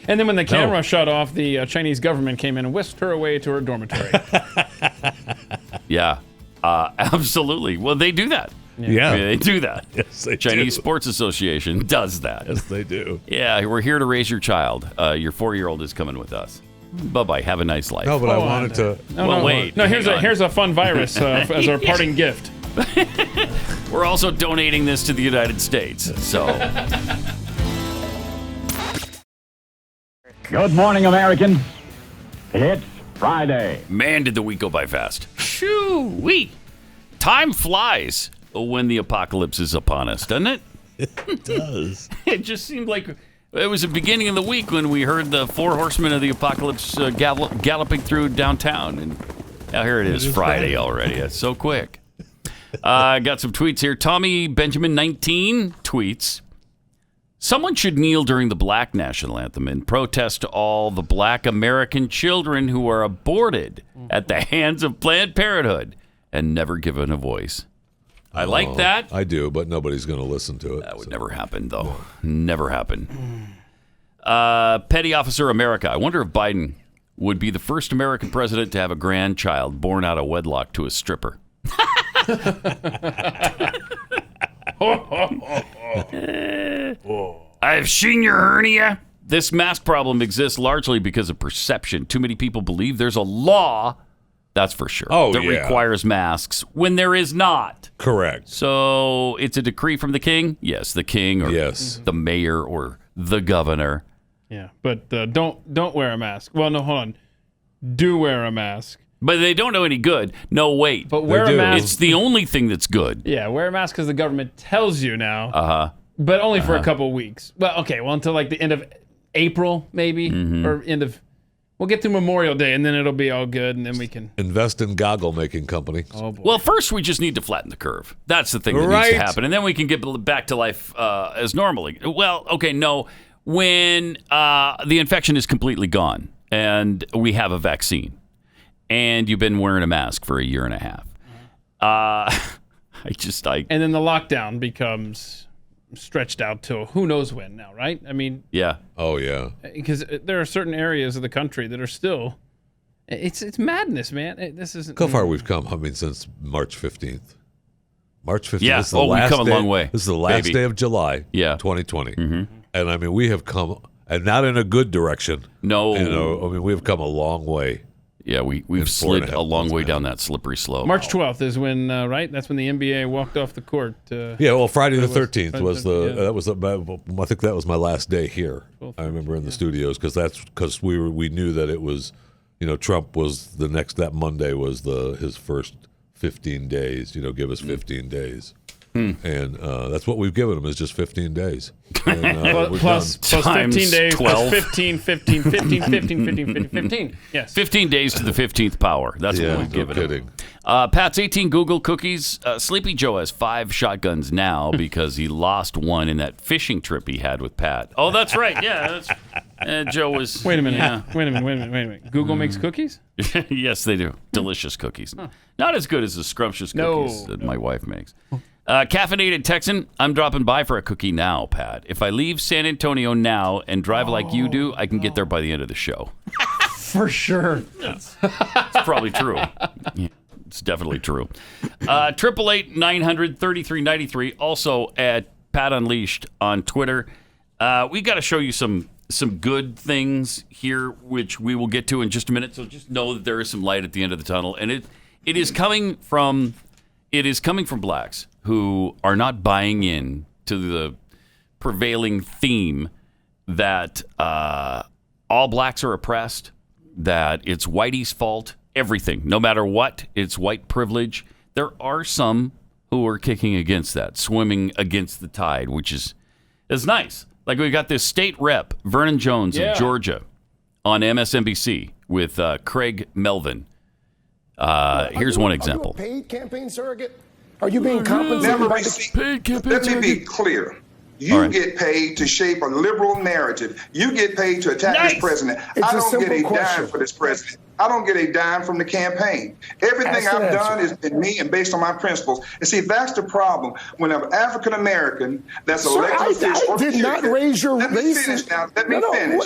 And then when the camera shut off, the Chinese government came in and whisked her away to her dormitory. Yeah, absolutely. Well, they do that. Yeah. They do that. Yes, they Chinese do. Sports Association does that. Yes, they do. Yeah, we're here to raise your child. Your 4-year-old is coming with us. Bye-bye. Have a nice life. No, but I wanted to. Wait. No, here's hang a fun virus as our parting gift. We're also donating this to the United States. So. Good morning, American. It's Friday. Man, did the week go by fast. Shoo-wee. Time flies when the apocalypse is upon us, doesn't it? It does. It just seemed like it was the beginning of the week when we heard the 4 horsemen of the apocalypse galloping through downtown. And now here it is, Friday already. It's so quick. I got some tweets here. Tommy Benjamin 19 tweets, someone should kneel during the Black National Anthem in protest to all the Black American children who are aborted at the hands of Planned Parenthood and never given a voice. I like that. I do, but nobody's going to listen to it. That would never happen, though. Never happen. Petty Officer America. I wonder if Biden would be the first American president to have a grandchild born out of wedlock to a stripper. I've seen your hernia. This mask problem exists largely because of perception. Too many people believe there's a law, that's for sure, that requires masks when there is not. Correct. So it's a decree from the king? Yes, the king or the mayor or the governor. Yeah, but don't wear a mask. Well, no, hold on. Do wear a mask. But they don't know any good. No, wait. But wear a mask. It's the only thing that's good. Yeah, wear a mask because the government tells you now. Uh-huh. But only for a couple of weeks. Well, okay, until like the end of April, maybe, or end of. We'll get through Memorial Day, and then it'll be all good, and then we can invest in goggle making company. Oh boy. Well, first we just need to flatten the curve. That's the thing that needs to happen, and then we can get back to life as normally. Well, okay, no, when the infection is completely gone and we have a vaccine, and you've been wearing a mask for a year and a half, and then the lockdown becomes stretched out till who knows when now, right? I mean, yeah. Oh yeah. Because there are certain areas of the country that are still, it's madness, man. This isn't. Look how far we've come. I mean, since March 15th. March 15th. Yeah. This is the we've come a long way. This is the last day of July. Yeah. 2020. And I mean, we have come, and not in a good direction. No. I mean, we have come a long way. Yeah, we've slid a long way down that slippery slope. March 12th is when, right? That's when the NBA walked off the court. Yeah, well, Friday the 13th was I think that was my last day here. I remember in the studios because we knew that it was, Trump was that Monday was his first 15 days. Give us 15 days. And that's what we've given him is just 15 days. And, plus 15 days, 12. Plus 15. Yes. 15 days to the 15th power. That's what we've given him. Pat's 18 Google cookies. Sleepy Joe has 5 shotguns now because he lost one in that fishing trip he had with Pat. Oh, that's right. Yeah. Joe was... Wait a minute. Yeah. Wait a minute. Google makes cookies? Yes, they do. Delicious cookies. Huh. Not as good as the scrumptious cookies that my wife makes. Caffeinated Texan, I'm dropping by for a cookie now, Pat. If I leave San Antonio now and drive like you do, I can get there by the end of the show. For sure. It's probably true. Yeah, it's definitely true. 888-900-3393. Also at Pat Unleashed on Twitter. We got to show you some good things here, which we will get to in just a minute. So just know that there is some light at the end of the tunnel, and it is coming from blacks who are not buying in to the prevailing theme that all blacks are oppressed, that it's whitey's fault, everything, no matter what, it's white privilege. There are some who are kicking against that, swimming against the tide, which is nice. Like we got this state rep, Vernon Jones of Georgia, on MSNBC with Craig Melvin. Here's one example. Are you a paid campaign surrogate? Are you being compensated by the paid campaign surrogate? Let me be clear. You get paid to shape a liberal narrative. You get paid to attack this president. I don't get a dime for this president. I don't get a dime from the campaign. Everything I've done has been me and based on my principles. And see, that's the problem. When an African American that's elected official, I did not raise your racism. Let me finish.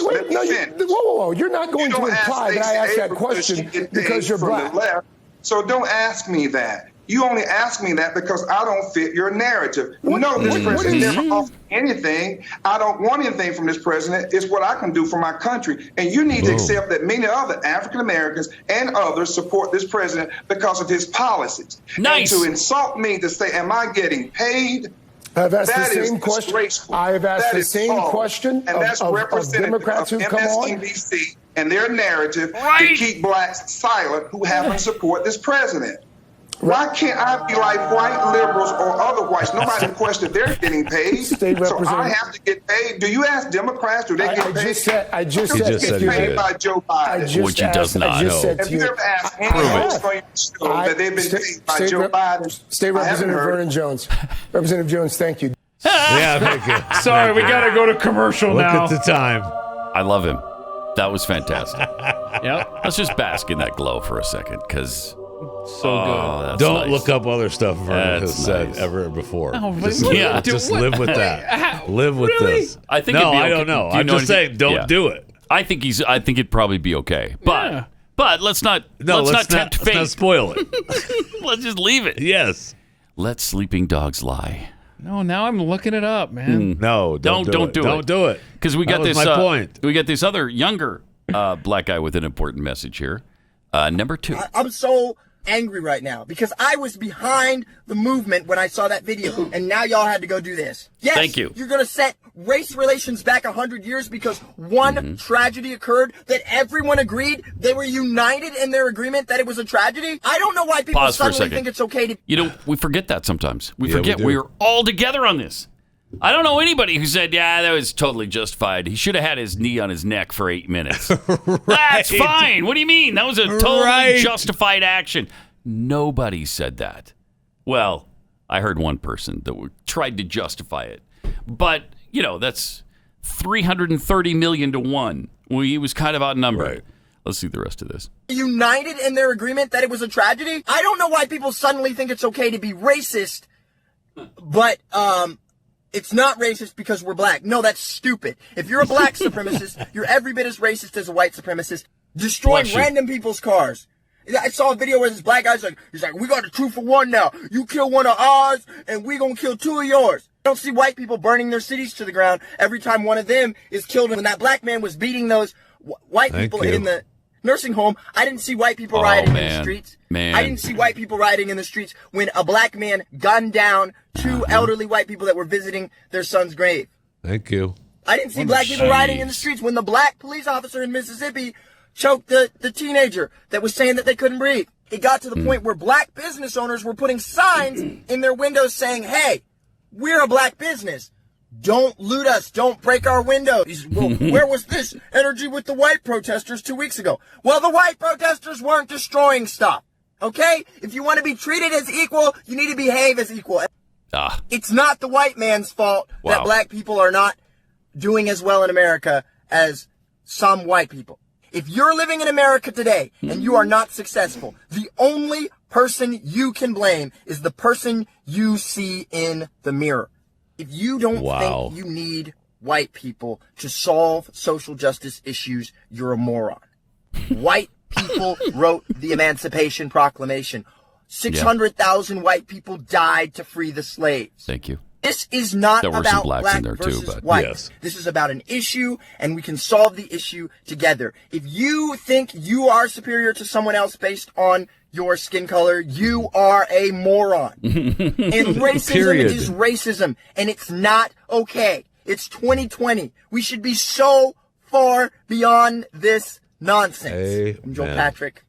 Whoa. You're not going to imply that I asked that question because you're black. So don't ask me that. You only ask me that because I don't fit your narrative. No, this president never offered anything. I don't want anything from this president. It's what I can do for my country. And you need to accept that many other African Americans and others support this president because of his policies. Nice. And to insult me to say, am I getting paid? I've asked the same question. I have asked the same question and that's of Democrats who come on. MSNBC and their narrative to keep blacks silent who happen to support this president. Why can't I be like white liberals or other whites? Nobody questioned they're getting paid. So I have to get paid. Do you ask Democrats, do they get paid? I just said paid by Joe Biden. Which he does not know. Have you ever asked any folks on your show that they've been paid by Joe Biden? State Representative Vernon Jones. Representative Jones, thank you. Yeah, thank you. Sorry, we got to go to commercial now. Look at the time. I love him. That was fantastic. Yep. Let's just bask in that glow for a second, because... good. Don't look up other stuff Vernon has said ever before. Just live with that. Live with this. I think. No, I don't know. I'm just saying, don't do it. I think it'd probably be okay. But let's not tempt fate. Let's not spoil it. Let's just leave it. Yes. Let sleeping dogs lie. No, now I'm looking it up, man. No, don't do it. Don't do it. Because we got this. My point. We got this other younger black guy with an important message here. Number 2. I'm so angry right now because I was behind the movement when I saw that video, and now y'all had to go do this. Yes, thank you. You're gonna set race relations back 100 years because one tragedy occurred that everyone agreed they were united in their agreement that it was a tragedy. I don't know why people suddenly think it's okay to. We forget that sometimes. We forget we were all together on this. I don't know anybody who said, yeah, that was totally justified. He should have had his knee on his neck for 8 minutes. That's fine. What do you mean? That was a totally justified action. Nobody said that. Well, I heard one person that tried to justify it. But, that's 330 million to 1. Well, he was kind of outnumbered. Right. Let's see the rest of this. United in their agreement that it was a tragedy? I don't know why people suddenly think it's okay to be racist, but, it's not racist because we're black. No, that's stupid. If you're a black supremacist, you're every bit as racist as a white supremacist. Destroying random people's cars. I saw a video where this black guy's like, we got a 2-for-1 now. You kill one of ours, and we gonna kill 2 of yours. I don't see white people burning their cities to the ground every time one of them is killed. When that black man was beating those white people in the nursing home. I didn't see white people rioting in the streets. I didn't see white people rioting in the streets when a black man gunned down two elderly white people that were visiting their son's grave. Thank you. I didn't see black people rioting in the streets when the black police officer in Mississippi choked the teenager that was saying that they couldn't breathe. It got to the point where black business owners were putting signs in their windows saying, hey, we're a black business. Don't loot us. Don't break our windows. Well, where was this energy with the white protesters 2 weeks ago? Well, the white protesters weren't destroying stuff. Okay? If you want to be treated as equal, you need to behave as equal. It's not the white man's fault that black people are not doing as well in America as some white people. If you're living in America today and you are not successful, the only person you can blame is the person you see in the mirror. If you don't think you need white people to solve social justice issues, you're a moron. White people wrote the Emancipation Proclamation. 600,000 white people died to free the slaves. Thank you. This is not there were about some blacks black in there versus too, but white. yes. This is about an issue, and we can solve the issue together. If you think you are superior to someone else based on your skin color, you are a moron. And racism is racism, and it's not okay. It's 2020. We should be so far beyond this nonsense. I'm Joel Patrick,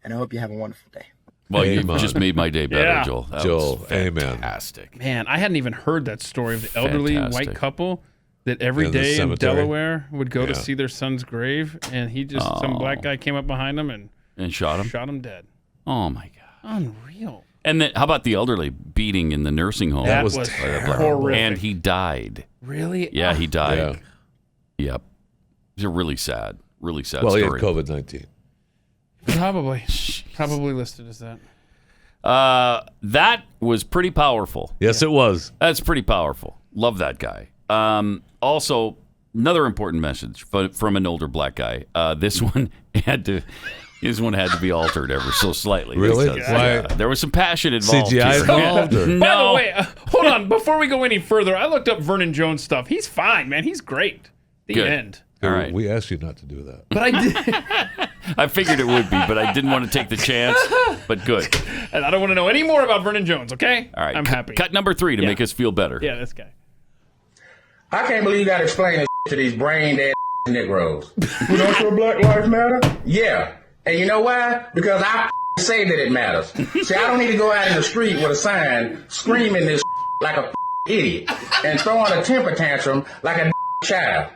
and I hope you have a wonderful day. Well, you just made my day better, Joel. That was fantastic. Amen. Man, I hadn't even heard that story of the elderly white couple that every day in Delaware would go to see their son's grave, and he just some black guy came up behind him and shot him. Shot him dead. Oh my God. Unreal. And then, how about the elderly beating in the nursing home? That was horrific. And he died. Really? Yeah, he died. Yeah. Yep. It's a really sad story. Well, he had COVID-19. Probably listed as that. That was pretty powerful. Yes, it was. That's pretty powerful. Love that guy. Also, another important message from an older black guy. This one had to be altered ever so slightly. Really? Because, there was some passion involved. CGI involved? No. By the way, hold on. Before we go any further, I looked up Vernon Jones stuff. He's fine, man. He's great. The end. All right. We asked you not to do that. But I did. I figured it would be, but I didn't want to take the chance. But good. And I don't want to know any more about Vernon Jones, okay? All right. I'm happy. Cut number 3 to make us feel better. Yeah, this guy. I can't believe you got to explain this to these brain-dead Negroes. You don't feel Black Lives Matter? Yeah. And you know why? Because I say that it matters. See, I don't need to go out in the street with a sign screaming this like a idiot and throwing a temper tantrum like a child.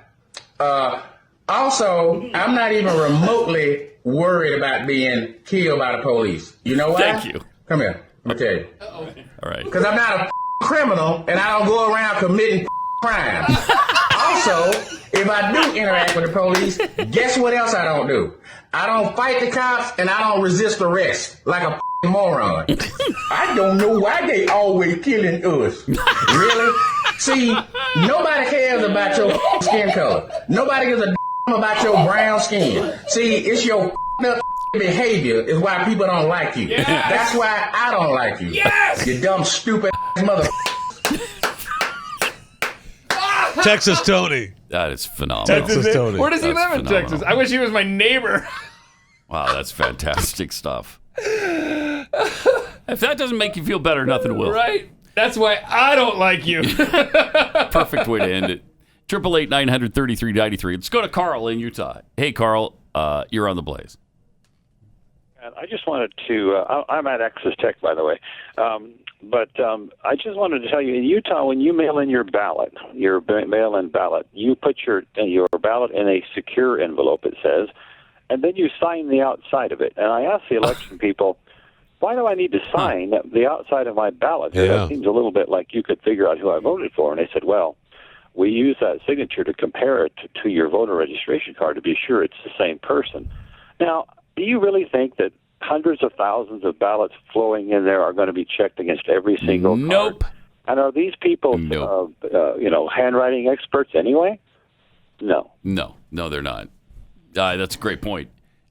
Also, I'm not even remotely worried about being killed by the police. You know why? Thank you. Come here. Let me tell you. All right. Because I'm not a criminal and I don't go around committing crimes. Also, if I do interact with the police, guess what else I don't do? I don't fight the cops and I don't resist arrest like a moron. I don't know why they always killing us. Really? See, nobody cares about your skin color. Nobody gives a about your brown skin. See, it's your behavior is why people don't like you. Yes. That's why I don't like you. Yes. You dumb, stupid mother. Texas Tony. That is phenomenal. Texas Tony. Where does he That's live in phenomenal. Texas? I wish he was my neighbor. Wow, that's fantastic stuff. If that doesn't make you feel better, nothing will. Right? That's why I don't like you. Perfect way to end it. 888-900-3393. Let's go to Carl in Utah. Hey, Carl, you're on the Blaze. I just wanted to, I'm at Access Tech, by the way, but I just wanted to tell you, in Utah, when you mail in your ballot, your mail-in ballot, you put your ballot in a secure envelope, it says, and then you sign the outside of it. And I asked the election people, why do I need to sign the outside of my ballot? Yeah. That seems a little bit like you could figure out who I voted for. And they said, well, we use that signature to compare it to your voter registration card to be sure it's the same person. Now, do you really think that hundreds of thousands of ballots flowing in there are going to be checked against every single Nope. card? And are these people, handwriting experts anyway? No. No, they're not. That's a great point.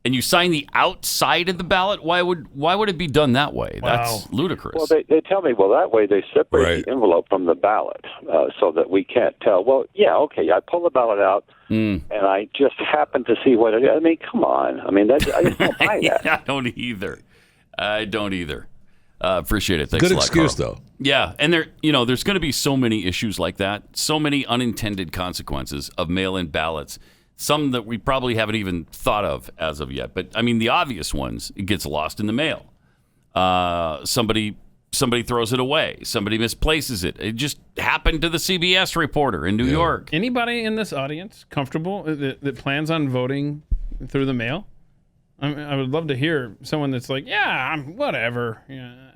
and you sign the outside of the ballot, why would it be done that way? That's ludicrous. Well, they tell me, that way they separate the envelope from the ballot so that we can't tell. Well, yeah, okay, I pull the ballot out, and I just happen to see what it is. I mean, come on. I mean, I just don't buy that. I don't either. Appreciate it. Thanks Good a lot, excuse, Carl. though. Yeah, and there's going to be so many issues like that, so many unintended consequences of mail-in ballots. Some that we probably haven't even thought of as of yet. But, I mean, the obvious ones, it gets lost in the mail. Somebody throws it away. Somebody misplaces it. It just happened to the CBS reporter in New York. Anybody in this audience comfortable that plans on voting through the mail? I would love to hear someone that's like, yeah, I'm whatever. Yeah,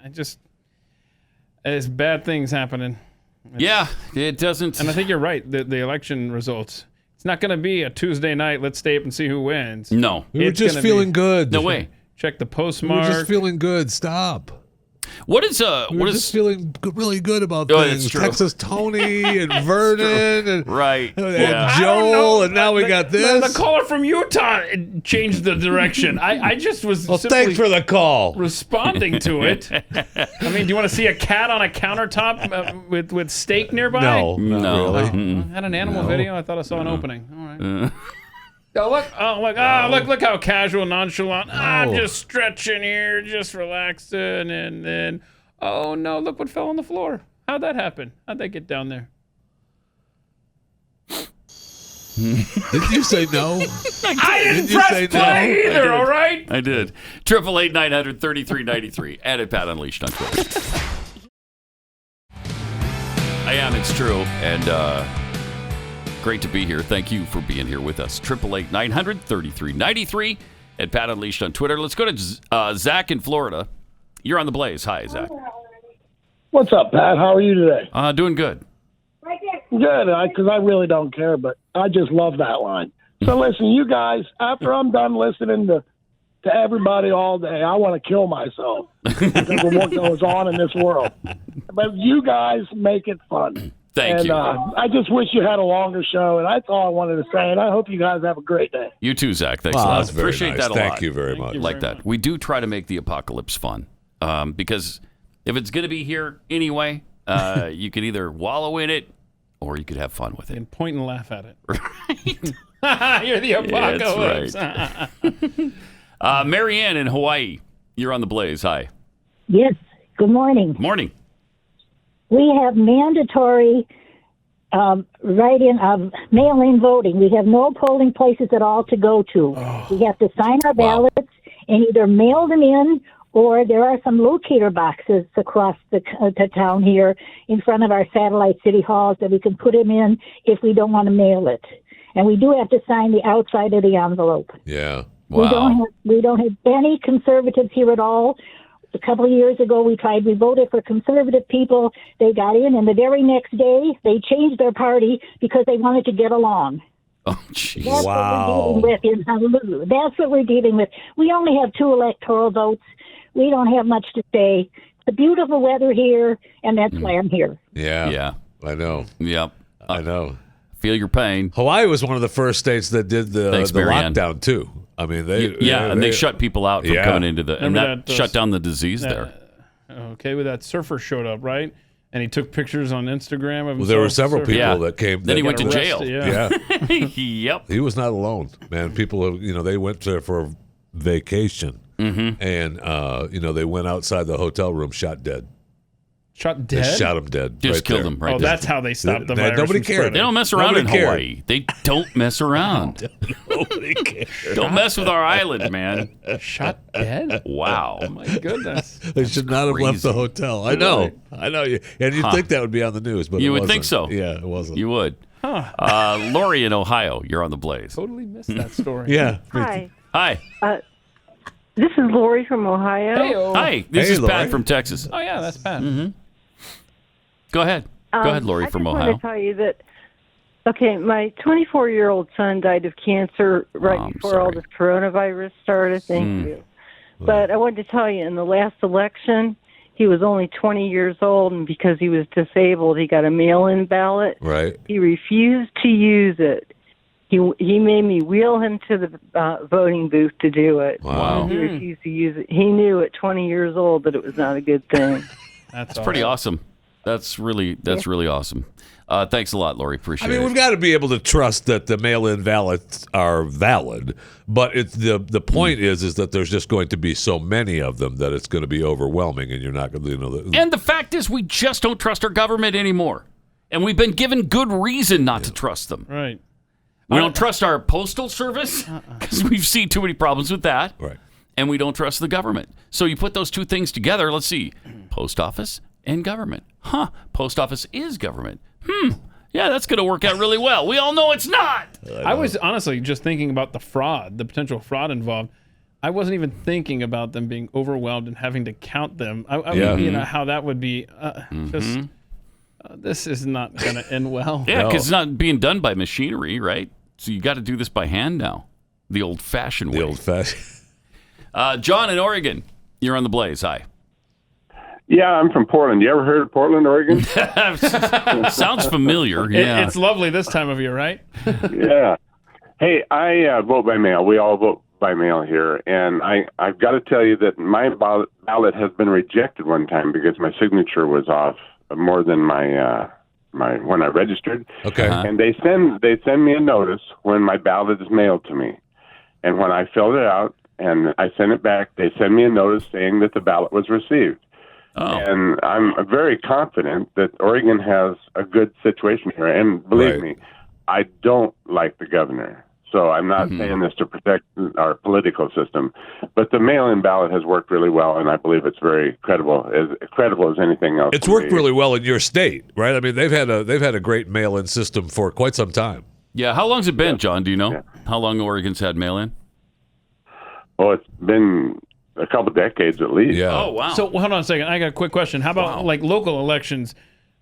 there's bad things happening. It doesn't. And I think you're right. The election results. It's not going to be a Tuesday night. Let's stay up and see who wins. No, we were just feeling good. No way. Check the postmark. We were just feeling good. Stop. What is just feeling really good about things? That's true. Texas Tony and Vernon and Joel, and now we got this. The caller from Utah changed the direction. I just was. Well, thanks for the call. Responding to it. I mean, do you want to see a cat on a countertop with steak nearby? No, not really. I had an animal video. I thought I saw an opening. All right. Look how casual, nonchalant. I'm just stretching here, just relaxing, and then, oh no, look what fell on the floor. How'd that happen? How'd they get down there? Did you say no? I didn't press play either, all right? I did. 888-900-3393. Add it, Pat Unleashed on Twitter. I am, it's true, and great to be here. Thank you for being here with us. 888-900-3393 at Pat Unleashed on Twitter. Let's go to Zach in Florida. You're on the Blaze. Hi, Zach. What's up, Pat? How are you today? Doing good. Good, because I really don't care, but I just love that line. So listen, you guys, after I'm done listening to everybody all day, I want to kill myself because of what goes on in this world. But you guys make it fun. Thank you. I just wish you had a longer show, and that's all I wanted to say. And I hope you guys have a great day. You too, Zach. Thanks a lot. That's very Appreciate nice. that a lot. Thank you very much. Like that. We do try to make the apocalypse fun because if it's going to be here anyway, you could either wallow in it or you could have fun with it. And point and laugh at it. Right. You're the apocalypse. Yeah, that's right. Marianne in Hawaii, you're on the Blaze. Hi. Yes. Good morning. Morning. We have mandatory write-in of mail-in voting. We have no polling places at all to go to. We have to sign our ballots and either mail them in, or there are some locator boxes across the town here in front of our satellite city halls that we can put them in if we don't want to mail it. And we do have to sign the outside of the envelope. Yeah. Wow. We don't have any conservatives here at all. A couple of years ago, we voted for conservative people. They got in, and the very next day, they changed their party because they wanted to get along. Oh, jeez. That's what we're dealing with in Honolulu. That's what we're dealing with. We only have 2 electoral votes. We don't have much to say. It's the beautiful weather here, and that's why I'm here. Yeah. I know. Yep. I know. Feel your pain. Hawaii was one of the first states that did the Marianne. lockdown, too. I mean, they shut people out from coming into and that shut down the disease there. Okay, well, that surfer showed up, right? And he took pictures on Instagram of himself. Well, there were several people that came. Then he went to jail. Yeah. Yep. He was not alone, man. People, they went there for vacation, and they went outside the hotel room, shot dead. Shot dead? They shot him dead. Just killed him right there. That's how they stopped the virus. Nobody cared. They don't mess around in Hawaii. They don't mess around. Nobody cares. Don't mess with our island, man. Shot dead? Wow. Oh, my goodness. They should not have left the hotel. I know. And you'd think that would be on the news, but you it would think so. Yeah, it wasn't. You would. Lori in Ohio, you're on the Blaze. Totally missed that story. Yeah. Hi. This is Lori from Ohio. Hey-o. Hi. This is Lori. Pat from Texas. Oh, yeah, that's Pat. Mm-hmm. Go ahead. Go ahead, Lori from Ohio. I just want to tell you that, my 24-year-old son died of cancer before all this coronavirus started. Thank you. But I wanted to tell you, in the last election, he was only 20 years old, and because he was disabled, he got a mail-in ballot. Right. He refused to use it. He made me wheel him to the voting booth to do it. Wow. He refused to use it. He knew at 20 years old that it was not a good thing. That's pretty awesome. That's really awesome. Thanks a lot, Lori. Appreciate it. We've got to be able to trust that the mail-in ballots are valid, but it's the point is that there's just going to be so many of them that it's going to be overwhelming, and you're not going to, And the fact is, we just don't trust our government anymore, and we've been given good reason not to trust them. Right. We don't trust our postal service because we've seen too many problems with that. Right. And we don't trust the government. So you put those two things together. Let's see, post office and government. Post office is government. Yeah, that's going to work out really well. We all know it's not. I was honestly just thinking about the potential fraud involved. I wasn't even thinking about them being overwhelmed and having to count them. How that would be this is not going to end well. Yeah, because it's not being done by machinery, right? So you got to do this by hand now, the old-fashioned way. The old-fashioned. John in Oregon, you're on the Blaze. Hi. Yeah, I'm from Portland. You ever heard of Portland, Oregon? Sounds familiar. Yeah, it's lovely this time of year, right? Yeah. Hey, I vote by mail. We all vote by mail here, and I've got to tell you that my ballot has been rejected one time because my signature was off more than my when I registered. Okay. And they send me a notice when my ballot is mailed to me, and when I filled it out and I sent it back, they send me a notice saying that the ballot was received. Oh. And I'm very confident that Oregon has a good situation here. And believe me, I don't like the governor. So I'm not saying this to protect our political system. But the mail-in ballot has worked really well, and I believe it's very credible as anything else. It's worked really well in your state, right? I mean, they've had a great mail-in system for quite some time. Yeah. How long's it been, John? Do you know how long Oregon's had mail-in? Oh, it's been a couple decades at least. Yeah. Oh, wow. So hold on a second. I got a quick question. How about like local elections?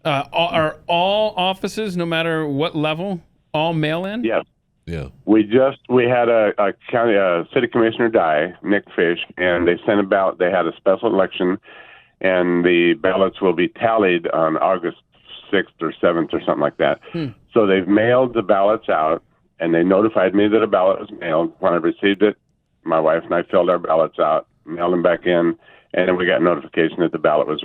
Are all offices, no matter what level, all mail-in? Yes. Yeah. We had a city commissioner die, Nick Fish, and they sent a ballot. They had a special election, and the ballots will be tallied on August 6th or 7th or something like that. So they've mailed the ballots out, and they notified me that a ballot was mailed. When I received it, my wife and I filled our ballots out, mailed them back in, and then we got notification that the ballot was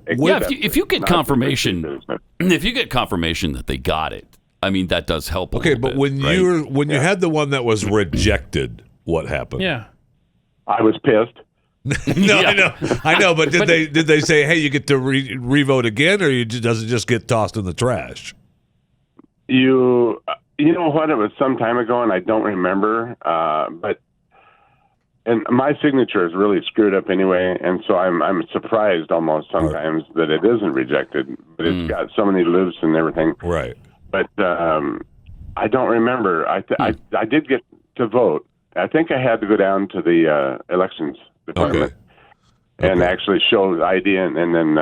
accepted. Yeah, if you get confirmation, that they got it, I mean, that does help. Okay, but when you had the one that was rejected, what happened? Yeah, I was pissed. No, I know, but did they say, hey, you get to re-vote again, or does it just get tossed in the trash? You know what? It was some time ago, and I don't remember. And my signature is really screwed up anyway, and so I'm surprised almost sometimes that it isn't rejected. But it's got so many loops and everything. Right. But I don't remember. I did get to vote. I think I had to go down to the elections department and actually show the ID and then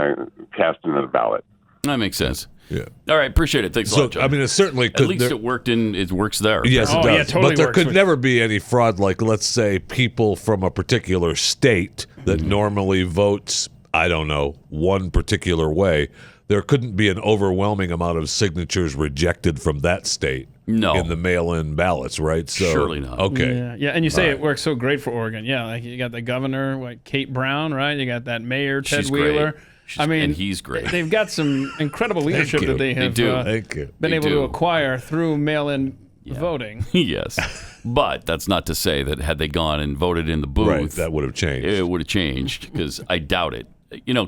cast another ballot. That makes sense. Yeah. All right. Appreciate it. Thanks a lot, John. I mean, it certainly could. At least it works there. Yes, it does. Yeah, totally but there works could never be any fraud. Like, let's say people from a particular state that normally votes, I don't know, one particular way. There couldn't be an overwhelming amount of signatures rejected from that state in the mail-in ballots, right? So, surely not. Okay. Yeah. And you say it works so great for Oregon. Yeah, like you got the governor, Kate Brown, right? You got that mayor, Ted Wheeler. Great. And he's great. They've got some incredible leadership that they have been able to acquire through mail-in voting. Yes. But that's not to say that had they gone and voted in the booth, that would have changed. It would have changed, because I doubt it.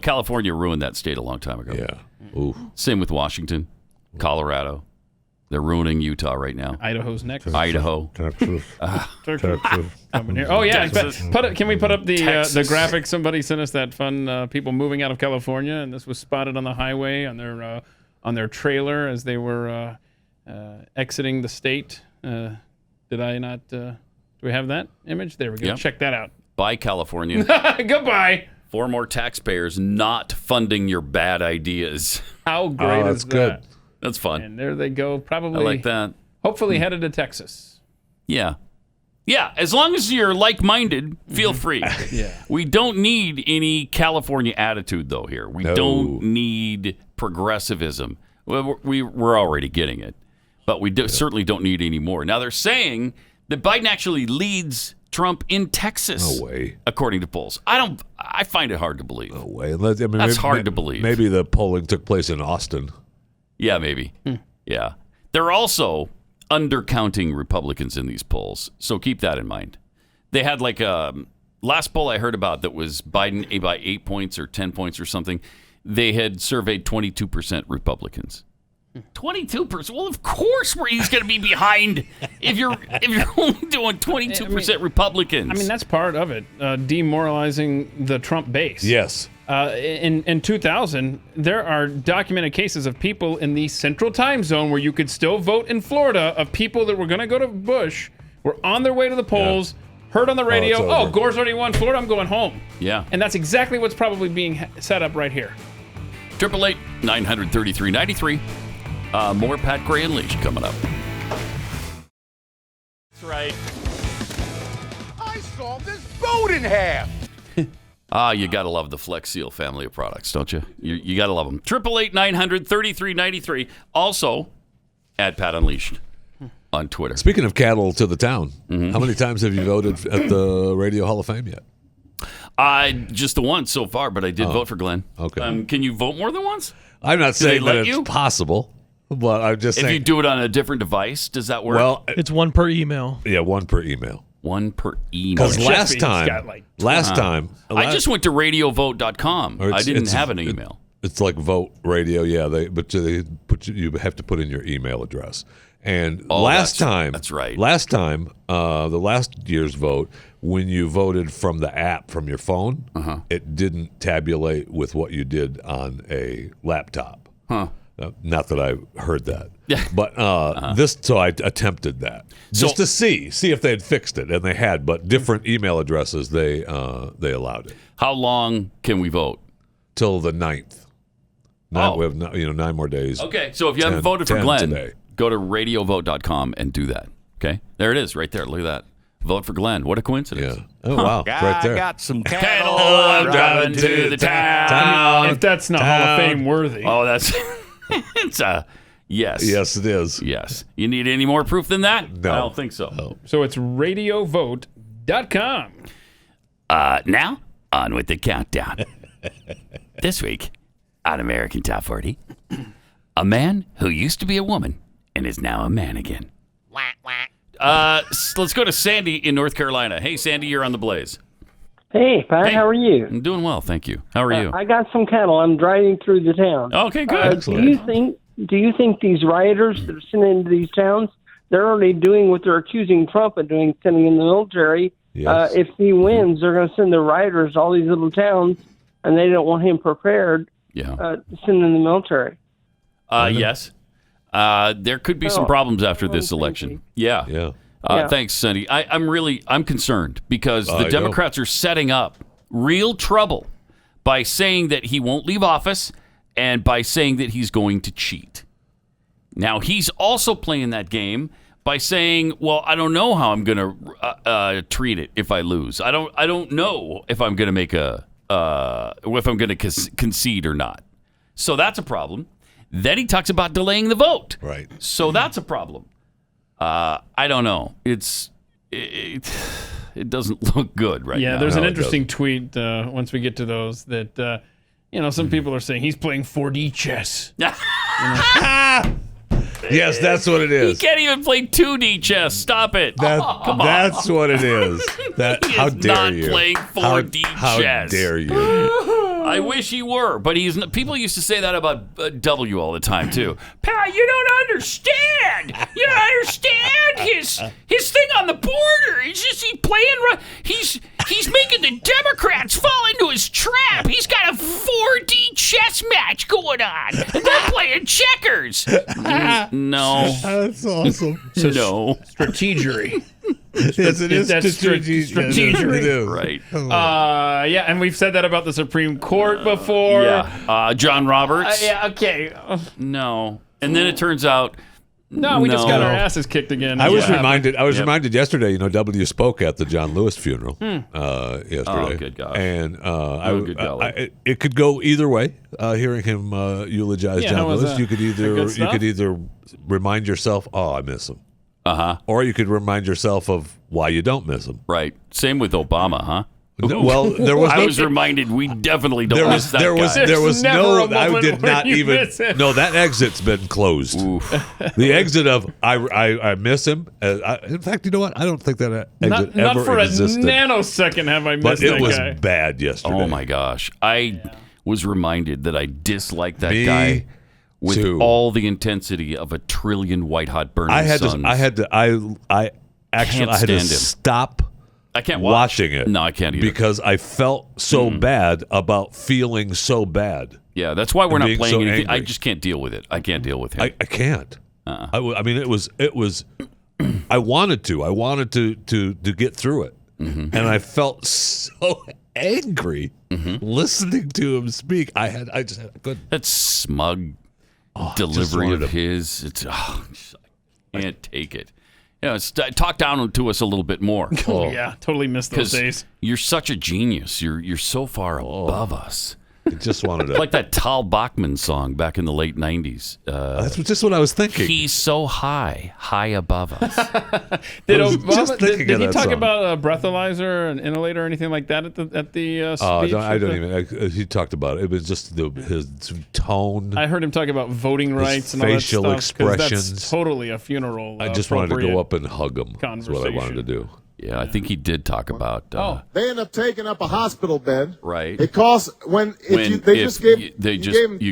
California ruined that state a long time ago. Yeah. Ooh. Same with Washington, Colorado. They're ruining Utah right now. Idaho's next. Idaho. Coming here. Oh yeah, can we put up the graphic? Somebody sent us that fun people moving out of California, and this was spotted on the highway on their trailer as they were exiting the state. Did I not? Do we have that image? There we go. Yep. Check that out. Bye, California. Goodbye. 4 more taxpayers not funding your bad ideas. How great is that? Good. That's fun. And there they go. Probably. I like that. Hopefully headed to Texas. Yeah. Yeah, as long as you're like-minded, feel free. Yeah. We don't need any California attitude, though, here. We don't need progressivism. We're already getting it. But we certainly don't need any more. Now, they're saying that Biden actually leads Trump in Texas. No way. According to polls. I find it hard to believe. No way. That's hard to believe. Maybe the polling took place in Austin. Yeah, maybe. Yeah. They're also undercounting Republicans in these polls. So keep that in mind. They had like last poll I heard about that was Biden by 8 points or 10 points or something. They had surveyed 22% Republicans. 22%. Well, of course, he's going to be behind if you're only doing 22% Republicans. I mean, that's part of it, demoralizing the Trump base. Yes. In 2000, there are documented cases of people in the Central Time Zone where you could still vote in Florida, of people that were going to go to Bush, were on their way to the polls, heard on the radio, oh, Gore's already won Florida, I'm going home. Yeah. And that's exactly what's probably being set up right here. 888-900-3393. More Pat Gray Unleashed coming up. That's right. I saw this boat in half. You got to love the Flex Seal family of products, don't you? You got to love them. 888-900-3393. Also, at Pat Unleashed on Twitter. Speaking of cattle to the town, how many times have you voted at the Radio Hall of Fame yet? Just the once so far, but I did vote for Glenn. Okay. Can you vote more than once? I'm not saying that it's you? possible, but I'm just saying. If you do it on a different device, does that work? Well, it's one per email. Yeah, one per email. One per email. Because last time, I just went to radiovote.com. I didn't have an email. It's like Vote Radio, yeah. You have to put in your email address. And last time, that's right. Last time, the last year's vote, when you voted from the app from your phone, it didn't tabulate with what you did on a laptop. Not that I heard that. Yeah. But so I attempted that just to see if they had fixed it, and they had. But different email addresses, they allowed it. How long can we vote? Till the 9th. We have 9 more days. Okay, so if you haven't voted for Glenn, go to radiovote.com and do that. Okay, there it is, right there. Look at that. Vote for Glenn. What a coincidence. Yeah. Oh, wow. Right there. I got some cattle. I'm driving to the town. If that's not Hall of Fame worthy. Oh, that's it's yes. Yes, it is. Yes. You need any more proof than that? No. I don't think so. No. So it's radiovote.com. Now, on with the countdown. This week on American Top 40, a man who used to be a woman and is now a man again. Let's go to Sandy in North Carolina. Hey, Sandy, you're on the Blaze. Hey, Pat, how are you? I'm doing well, thank you. How are you? I got some cattle. I'm driving through the town. Okay, good. Do you think these rioters that are sent into these towns, they're already doing what they're accusing Trump of doing, sending in the military? Yes. If he wins, they're going to send the rioters to all these little towns, and they don't want him prepared. Yeah. Send in the military. Yes. There could be some problems after this election. Yeah. Yeah. Thanks, Sandy. I'm concerned because the Democrats are setting up real trouble by saying that he won't leave office and by saying that he's going to cheat. Now, he's also playing that game by saying, well, I don't know how I'm going to treat it if I lose. I don't know if I'm going to make if I'm going to concede or not. So that's a problem. Then he talks about delaying the vote. Right. So that's a problem. I don't know. It doesn't look good right now. Yeah, there's an interesting tweet once we get to those that, some people are saying he's playing 4D chess. Yes, that's what it is. He can't even play 2D chess. Stop it. Come on. That's what it is. How dare not you? playing 4D chess. How dare you? I wish he were, but he's not. People used to say that about W all the time too. Pat, you don't understand. You don't understand his thing on the border. It's just he's playing. He's making the Democrats fall into his trap. He's got a 4D chess match going on, and they're playing checkers. No, that's awesome. So no strategery. Yes, it is strategery. Right. Yeah, and we've said that about the Supreme Court before. Yeah. John Roberts. Yeah, okay. No. And then it turns out No, we just got our asses kicked again. I was reminded yesterday. You know, W spoke at the John Lewis funeral yesterday. Oh, good God. And good golly. it could go either way. Hearing him eulogize John Lewis, you could either remind yourself, "Oh, I miss him," or you could remind yourself of why you don't miss him. Right. Same with Obama, huh? Well, there was. I was reminded we definitely don't miss that guy. There was no. I did not even. No, that exit's been closed. The exit of I miss him. In fact, you know what? I don't think that exit not ever for existed. a nanosecond have I missed But that it was guy. bad yesterday. Oh my gosh! I was reminded that I dislike that guy with too. all the intensity of a trillion white hot burning suns. I had to stop. I can't watching it. No, I can't either. Because I felt so bad about feeling so bad. Yeah, that's why we're not playing anything. Angry. I just can't deal with it. I can't deal with him. I can't. I mean, it was. I wanted to get through it, and I felt so angry listening to him speak. I couldn't. That smug delivery of his. It's I can't take it. You know, talk down to us a little bit more. Yeah, totally missed those days. You're such a genius. You're so far above us. I just wanted to like that Tal Bachman song back in the late '90s. That's just what I was thinking. He's so high above us. Did he talk about a breathalyzer, an inhalator, or anything like that at the speech? I don't even. He talked about it. It was just his tone. I heard him talk about voting rights and all that facial stuff. expressions. That's totally a funeral. I just wanted to go up and hug him. That's what I wanted to do. Yeah, I think he did talk about. They end up taking up a hospital bed. Right. It costs you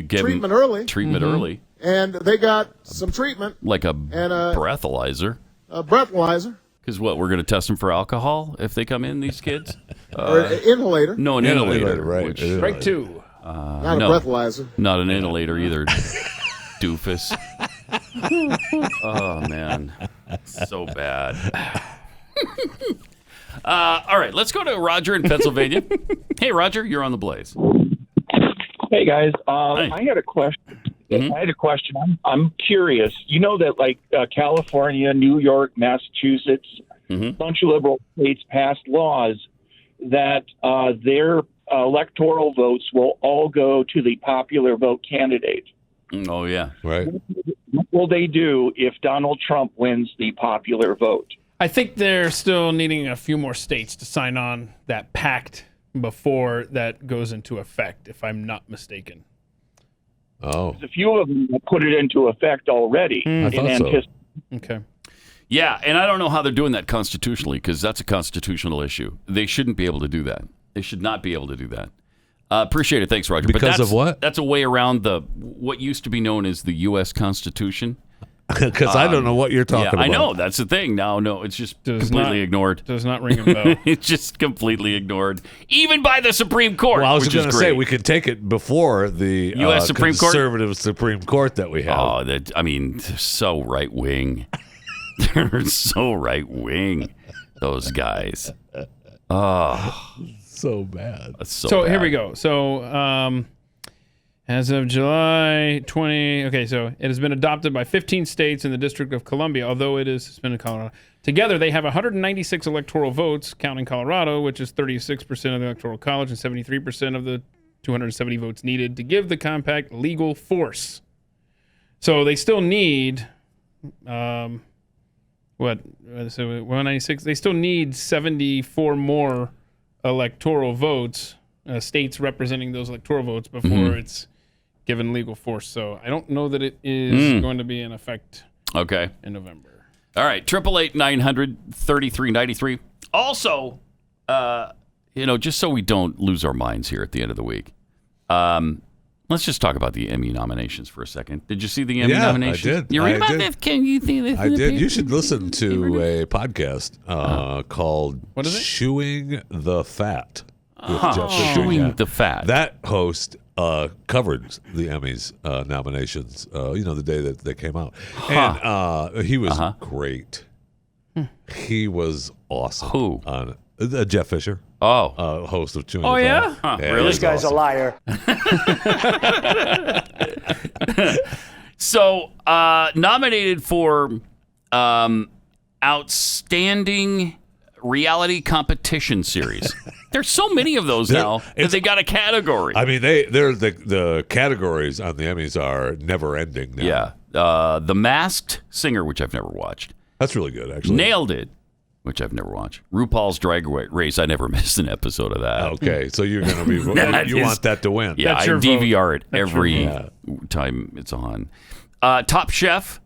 gave treatment early. Treatment early. And they got some treatment. Like a breathalyzer. A breathalyzer. Because what, we're going to test them for alcohol if they come in, these kids? Or an inhalator. No, an inhalator. Right. Break two. Not a breathalyzer. Not an inhalator either. Doofus. Oh, man. So bad. All right, let's go to Roger in Pennsylvania. Hey, Roger, you're on the Blaze. Hey, guys. I had a question. I had a question. I'm curious. You know that, like, California, New York, Massachusetts, a bunch of liberal states passed laws that their electoral votes will all go to the popular vote candidate. Oh, yeah. Right. What will they do if Donald Trump wins the popular vote? I think they're still needing a few more states to sign on that pact before that goes into effect, if I'm not mistaken. Oh. There's a few of them that put it into effect already. I thought so. Okay. Yeah, and I don't know how they're doing that constitutionally, because that's a constitutional issue. They shouldn't be able to do that. They should not be able to do that. Appreciate it. Thanks, Roger. Because of what? That's a way around what used to be known as the U.S. Constitution. Because I don't know what you're talking about. I know. That's the thing. No, it's just completely ignored. Does not ring a bell. It's just completely ignored, even by the Supreme Court. Well, I was going to say we could take it before the U.S. Supreme Court, conservative Supreme Court that we have. Oh, they're so right wing. They're so right wing. Those guys. Oh, so bad. So here we go. So. As of July 20, so it has been adopted by 15 states and the District of Columbia, although it is suspended in Colorado. Together, they have 196 electoral votes, counting Colorado, which is 36% of the Electoral College and 73% of the 270 votes needed to give the compact legal force. So they still need, 196? They still need 74 more electoral votes, states representing those electoral votes before it's given legal force. So I don't know that it is going to be in effect in November. All right, 888-900-3393. Also, just so we don't lose our minds here at the end of the week, let's just talk about the Emmy nominations for a second. Did you see the Emmy nominations? I did. You read about this? Can you see this? I did. You should listen to a podcast called What is it? Chewing the Fat. Chewing the Fat. That host covered the Emmys nominations, the day that they came out. And he was great. He was awesome. Who? Jeff Fisher. Host of Chewing the Fat. Yeah? Really? This guy's a liar. So, nominated for Outstanding Reality Competition Series. There's so many of those now that they got a category. I mean, the categories on the Emmys are never ending now. Yeah. The Masked Singer, which I've never watched. That's really good, actually. Nailed It, which I've never watched. RuPaul's Drag Race, I never missed an episode of that. Okay, so you're going to be you want that to win. Yeah, I DVR it every time it's on. Top Chef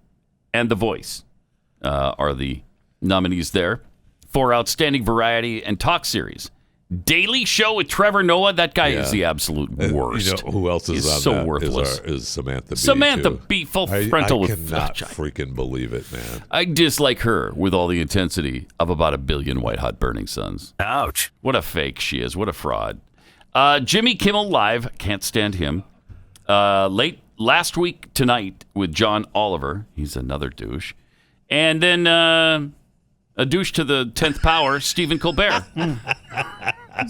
and The Voice are the nominees there for Outstanding Variety and Talk Series. Daily Show with Trevor Noah. That guy is the absolute worst. You know who else is on so that? worthless. Is Samantha Bee. Samantha Bee, full frontal. I cannot freaking believe it, man. I dislike her with all the intensity of about 1 billion white hot burning suns. Ouch. What a fake she is. What a fraud. Jimmy Kimmel Live. Can't stand him. Late last week tonight with John Oliver. He's another douche. And then a douche to the 10th power, Stephen Colbert.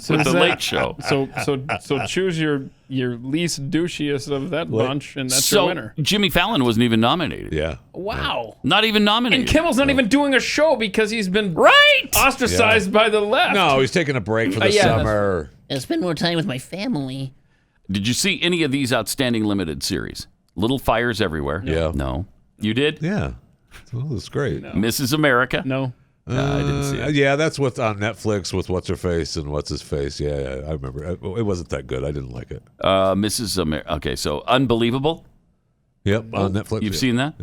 With the Late Show. So choose your least douchiest of that bunch, and that's your winner. Jimmy Fallon wasn't even nominated. Yeah. Wow. Not even nominated. And Kimmel's not even doing a show because he's been ostracized by the left. No, he's taking a break for the summer. I'll spend more time with my family. Did you see any of these outstanding limited series? Little Fires Everywhere. Yeah. No. You did? Yeah. Well, that's great. No. Mrs. America. No. I didn't see it. Yeah, that's what's on Netflix with What's Her Face and What's His Face. Yeah, I remember. It wasn't that good. I didn't like it. Mrs. America. Okay, so Unbelievable. Yep, on Netflix. You've seen that?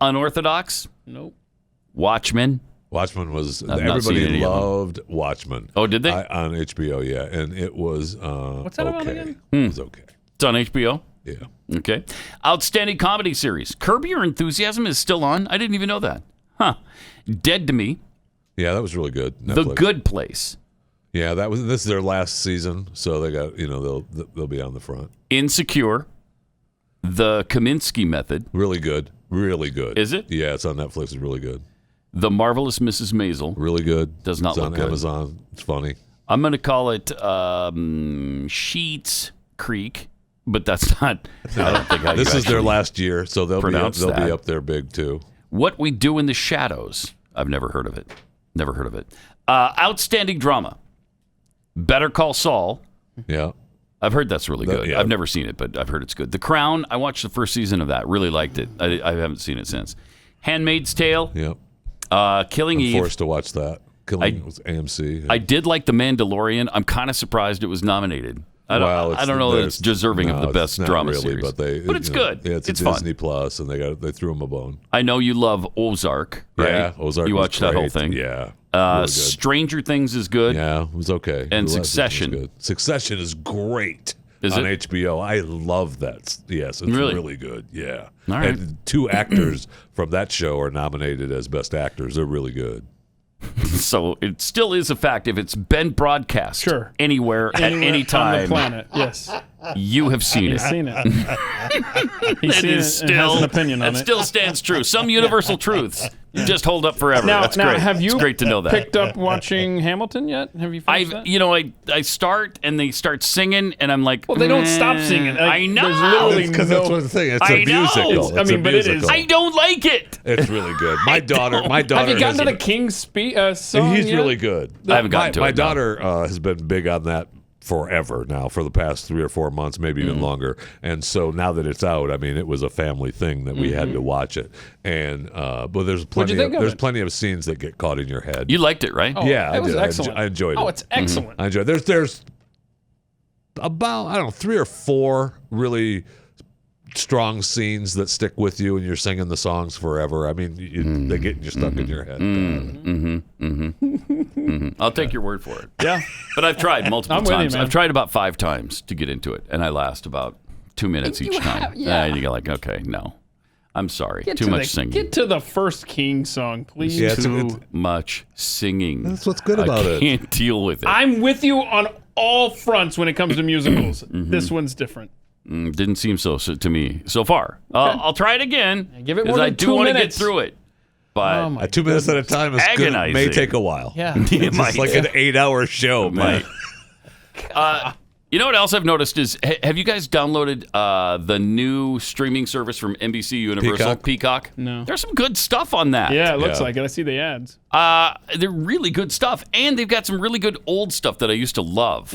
Unorthodox. Nope. Watchmen. Watchmen was everybody loved Watchmen. Oh, did they? On HBO, yeah, and it was what's that about again? It was okay. It's on HBO. Yeah. Okay. Outstanding comedy series. Curb Your Enthusiasm is still on. I didn't even know that. Huh. Dead to Me. Yeah, that was really good. Netflix. The Good Place. Yeah, this is their last season, so they got they'll be on the front. Insecure. The Kaminsky Method. Really good. Really good. Is it? Yeah, it's on Netflix. It's really good. The Marvelous Mrs. Maisel. Really good. Does not it's look on good. Amazon. It's funny. I'm going to call it Sheets Creek, but that's not. I don't think how this you is their last year, so they'll be up there big too. What We Do in the Shadows. I've never heard of it. Never heard of it. Outstanding drama. Better Call Saul. Yeah. I've heard that's really good. Yeah. I've never seen it, but I've heard it's good. The Crown. I watched the first season of that. Really liked it. I haven't seen it since. Handmaid's Tale. Yeah. Killing Eve. Forced to watch that. Killing was AMC. I did like The Mandalorian. I'm kind of surprised it was nominated. I don't know that it's deserving of the best drama series. But it's good. Yeah, it's fun. Disney Plus, and they threw him a bone. I know you love Ozark, right? Yeah, Ozark. You watched that whole great. thing. Yeah. Really Stranger Things is good. Yeah, it was okay. And Succession. Succession is great. Is on it? HBO. I love that. Yes, it's really good. Yeah. All right. And 2 actors from that show are nominated as best actors. They're really good. So it still is a fact. If it's been broadcast anywhere at any time on the planet, yes, you have seen it. He's seen it. He's seen it and has an opinion on it. It still stands true. Some universal truths just hold up forever. That's great. Have you it's great to know that. Picked up watching Hamilton yet? Have you finished that? I start and they start singing and I'm like, well, they don't stop singing. I know. There's literally because that's one thing. It's a musical. But it is. I don't like it. It's really good. My daughter. Have you gotten to the King's song? He's yet? really good. I haven't gotten to it. My daughter has been big on that forever now, for the past 3 or 4 months, maybe even longer. And so now that it's out, I mean, it was a family thing that we had to watch it. And but there's plenty of scenes that get caught in your head. You liked it, right? Oh, yeah, it was excellent. I enjoyed it. Oh, it's excellent. I enjoyed it. There's about 3 or 4 really strong scenes that stick with you, and you're singing the songs forever. I mean, they get stuck in your head. I'll take your word for it. Yeah, but I've tried multiple times. You, man. I've tried about 5 times to get into it, and I last about 2 minutes each time. And you go like, okay, no, I'm sorry, too much singing. Get to the first King song, please. Yeah, too much singing. That's what's good about it. I can't deal with it. I'm with you on all fronts when it comes to musicals. This one's different. Didn't seem so to me so far. I'll try it again. Give it more than 2 minutes. I do want to get through it. But 2 minutes at a time is good. May take a while. Yeah, it's like an 8-hour show, man. You know what else I've noticed is, have you guys downloaded the new streaming service from NBC Universal, Peacock? No. There's some good stuff on that. Yeah, it looks like it. I see the ads. They're really good stuff, and they've got some really good old stuff that I used to love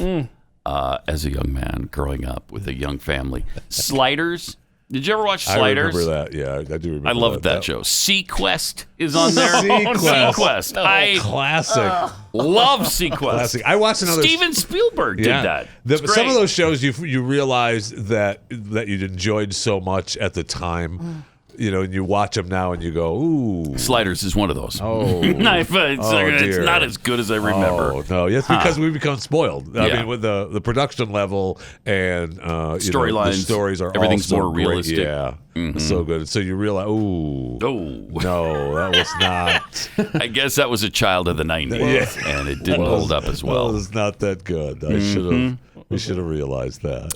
as a young man growing up with a young family. Sliders. Did you ever watch Sliders? I remember that. Yeah, I do remember. I loved that show. Sequest is on there. Sequest. Classic. Love Sequest. Classic. I watched another. Steven Spielberg did that. Some of those shows you realize that you enjoyed so much at the time. You know, and you watch them now and you go, ooh. Sliders is one of those. Oh. It's not as good as I remember. Oh, no. It's because we become spoiled. I mean, with the production level and storylines, the stories are everything's all so more realistic. Great. Yeah. So good. So you realize, ooh. No, that was not. I guess that was a child of the 90s, and it didn't hold up as well. It was not that good. I should have. We should have realized that.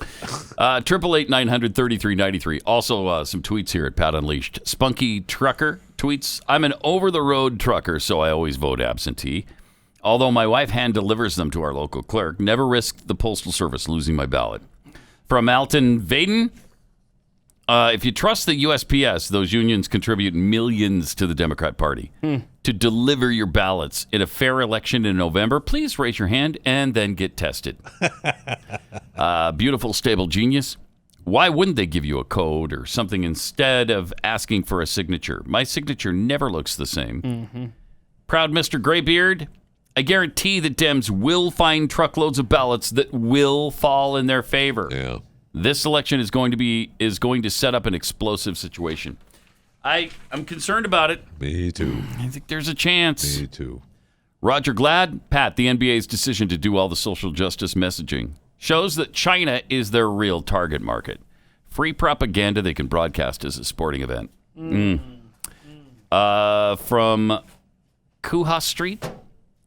888-900-3393. Also, some tweets here at Pat Unleashed. Spunky Trucker tweets, I'm an over-the-road trucker, so I always vote absentee. Although my wife hand delivers them to our local clerk, never risk the Postal Service losing my ballot. From Alton Vaden, if you trust the USPS, those unions contribute millions to the Democrat Party. To deliver your ballots in a fair election in November, please raise your hand and then get tested. Beautiful, stable genius. Why wouldn't they give you a code or something instead of asking for a signature? My signature never looks the same. Proud Mr. Graybeard, I guarantee the Dems will find truckloads of ballots that will fall in their favor. Yeah. This election is going to set up an explosive situation. I'm concerned about it. Me too. I think there's a chance. Me too. Roger Glad, Pat, the NBA's decision to do all the social justice messaging shows that China is their real target market. Free propaganda they can broadcast as a sporting event. From Kuha Street,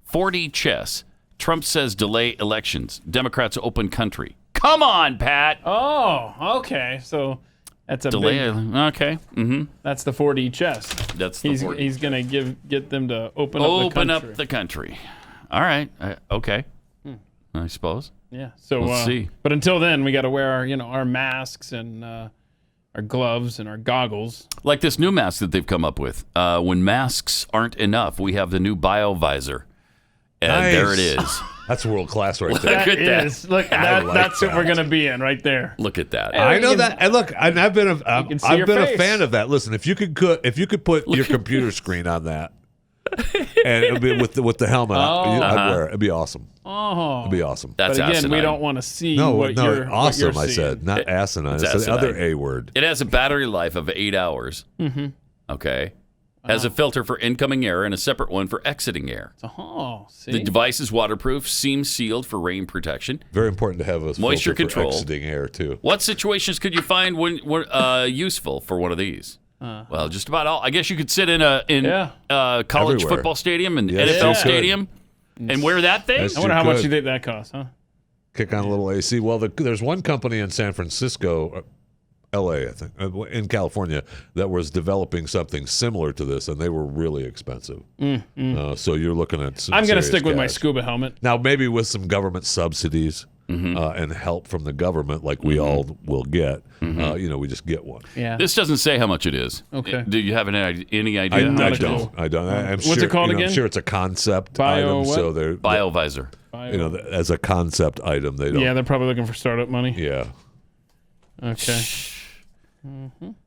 4D chess. Trump says delay elections. Democrats open country. Come on, Pat. Oh, okay. So that's a delay. Okay. That's the 4D chess. That's the 4D. He's going to get them to open up the country. All right. Okay. I suppose. Yeah. So we'll see. But until then, we got to wear our masks and our gloves and our goggles. Like this new mask that they've come up with. When masks aren't enough, we have the new BioVisor. And there it is. That's world class right there. Look at that. Look, that's what we're going to be in right there. Look at that. I know that. And look, I've been a fan of that. Listen, if you could put your computer screen on that, and it'd be with the helmet, I'd wear it. It'd be awesome. It'd be awesome. That's but again, asinine. we don't want to see awesome. what you're seeing. I said, not asinine. It's the other A word. It has a battery life of 8 hours. Okay. Has a filter for incoming air and a separate one for exiting air. See? The device is waterproof, seam sealed for rain protection. Very important to have a moisture filter control. For exiting air too. What situations could you find useful for one of these? Well, just about all. I guess you could sit in a college Everywhere. football stadium and NFL stadium and wear that thing. I wonder how much you think that costs, huh? Kick on a little AC. Well, there's one company in San Francisco. LA, I think, in California, that was developing something similar to this, and they were really expensive. So you're looking at I'm going to stick with my scuba helmet. Now, maybe with some government subsidies and help from the government, like we all will get, we just get one. Yeah. This doesn't say how much it is. Okay. Do you have any idea? I don't. I'm What's it called again? I'm sure it's a concept item. So they're BioVisor. As a concept item, they don't. Yeah, they're probably looking for startup money. Yeah. Okay.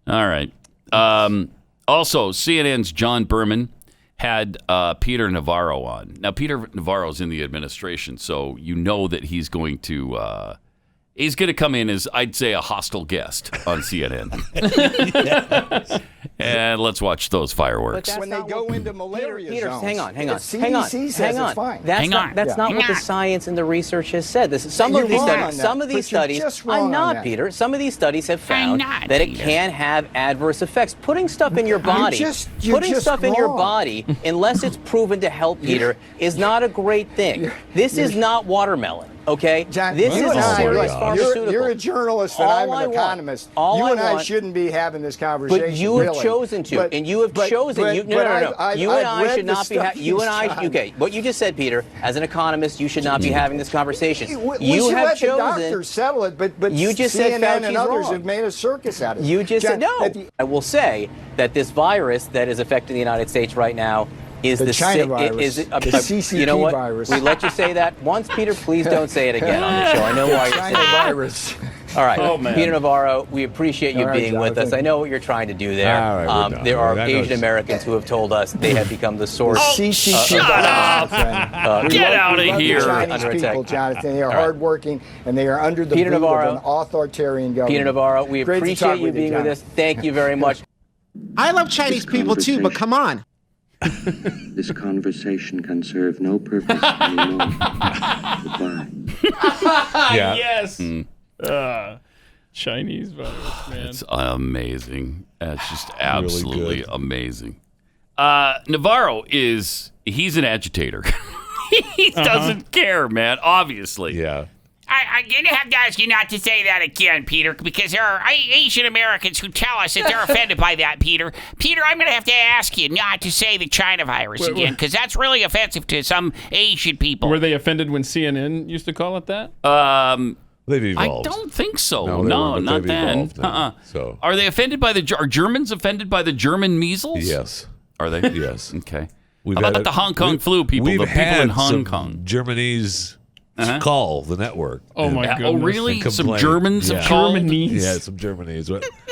All right. Also, CNN's John Berman had Peter Navarro on. Now, Peter Navarro's in the administration, so you know that he's going to come in as, I'd say, a hostile guest on CNN. And let's watch those fireworks. When they go into malaria Peter, zones. hang on. CDC says it's fine. That's not what the science and the research has said. Some of these studies, I'm not, Peter. Some of these studies have found that it can have adverse effects. Putting stuff in your body, unless it's proven to help, Peter, is not a great thing. This is not watermelon. Okay? John, This is a serious pharmaceutical. You're a journalist and I'm an economist. You and I shouldn't be having this conversation. But you have chosen to, and you have chosen. You and I should not be. Okay. What you just said, Peter, as an economist, you should not be having this conversation. You have chosen. The doctors settle it, but you just CNN said and others have made a circus out of it. You just said no. I will say that this virus that is affecting the United States right now is the China virus, the CCP you know what? virus. We let you say that once, Peter. Please don't say it again on the show. I know why you're saying it. Virus. All right, Peter Navarro, we appreciate you being with us. I know what you're trying to do there. There are Asian Americans who have told us they have become the source. Shut up! Get out of here! Chinese people, Jonathan, they are hardworking and they are under the boot of an authoritarian government. Peter Navarro, we appreciate you being with us. Thank you very much. I love Chinese people too, but come on. This conversation can serve no purpose anymore. Goodbye. Yes. Chinese virus, man. It's amazing. That's just absolutely amazing. Navarro he's an agitator. He doesn't care, man, obviously. Yeah. I'm going to have to ask you not to say that again, Peter, because there are Asian Americans who tell us that they're offended by that, Peter. Peter, I'm going to have to ask you not to say the China virus again, because that's really offensive to some Asian people. Were they offended when CNN used to call it that? They've evolved. I don't think so. No, not then. So, are they offended by are Germans offended by the German measles? Yes. Are they? Yes. Okay. How about the Hong Kong flu people? The people in Hong Kong. Germany's call the network. Oh my goodness. Oh really? Some Germans have called? Yeah, some Germany's.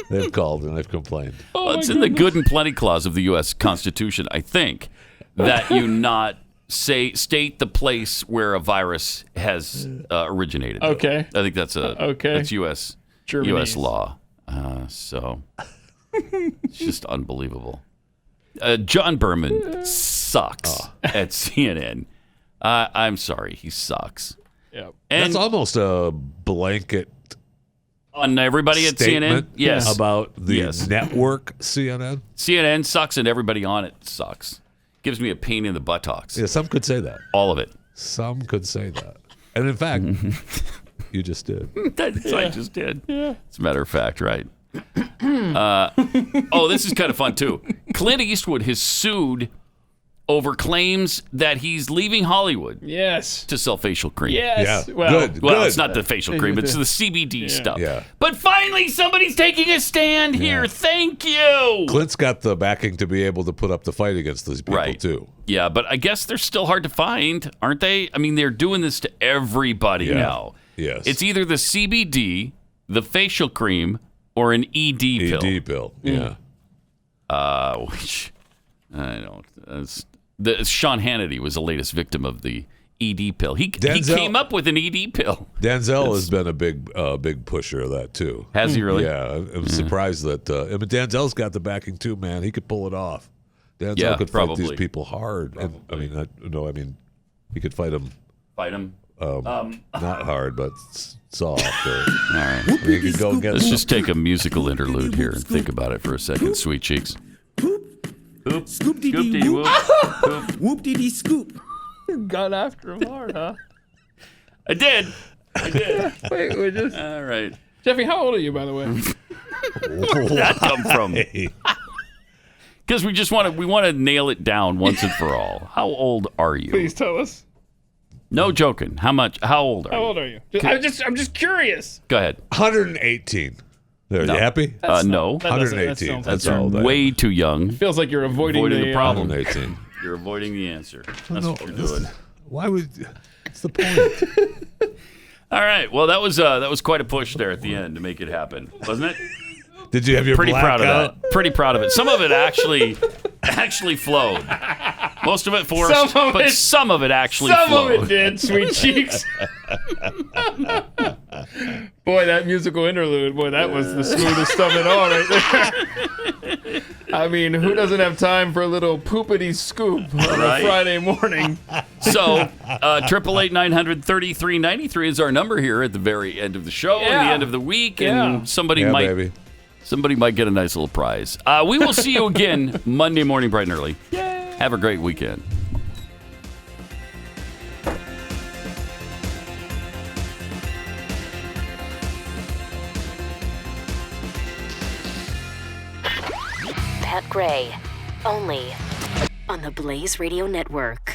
They've called and they've complained. It's in the good and plenty clause of the U.S. Constitution, I think, that you not state the place where a virus has originated. Okay. I think that's that's U.S. law. So it's just unbelievable. John Berman sucks at CNN. I'm sorry, he sucks. Yeah, that's almost a blanket on everybody at CNN. Yes, about the network CNN. CNN sucks, and everybody on it sucks. Gives me a pain in the buttocks. Yeah, some could say that. All of it. Some could say that, and in fact, you just did. I just did. Yeah. As a matter of fact, right? This is kind of fun too. Clint Eastwood has sued over claims that he's leaving Hollywood. Yes. To sell facial cream. Yes. Yeah. Well, Good. It's not the facial cream. It's the CBD stuff. Yeah. But finally, somebody's taking a stand here. Yeah. Thank you. Clint's got the backing to be able to put up the fight against these people too. Yeah, but I guess they're still hard to find, aren't they? I mean, they're doing this to everybody now. Yes. It's either the CBD, the facial cream, or an ED pill. ED pill. Yeah. Which I don't. Sean Hannity was the latest victim of the ED pill. He came up with an ED pill. Denzel has been a big pusher of that too. Has he really? Yeah, I'm surprised that. Denzel's got the backing too, man. He could pull it off. Denzel could fight these people hard. And, he could fight them. Fight them. Not hard, but soft. All right. Let's just take a musical interlude here and think about it for a second, sweet cheeks. Poop. Scoop dee dee whoop. Whoop dee dee scoop. Got after him hard, huh? I did. Wait, we just. All right. Jeffy, how old are you, by the way? Where did that come from? Because we want to nail it down once and for all. How old are you? Please tell us. No joking. How old are you? How old are you? I'm just curious. Go ahead. 118. Are you happy? No. 118. That's way too young. It feels like you're avoiding the problem. 118. You're avoiding the answer. That's what you're doing. Why would? What's the point? All right. Well, that was quite a push there at the end to make it happen, wasn't it? Did you have your pretty blackout? Proud of that? Pretty proud of it. Some of it actually flowed. Most of it forced, but some of it actually flowed. Some of it did, sweet cheeks. Boy, that musical interlude, that was the smoothest stuff at all right there. I mean, who doesn't have time for a little poopity scoop on a Friday morning? So, 888-900-3393 is our number here at the very end of the show and the end of the week, and somebody might get a nice little prize. We will see you again Monday morning bright and early. Yay. Have a great weekend. Pat Gray. Only on the Blaze Radio Network.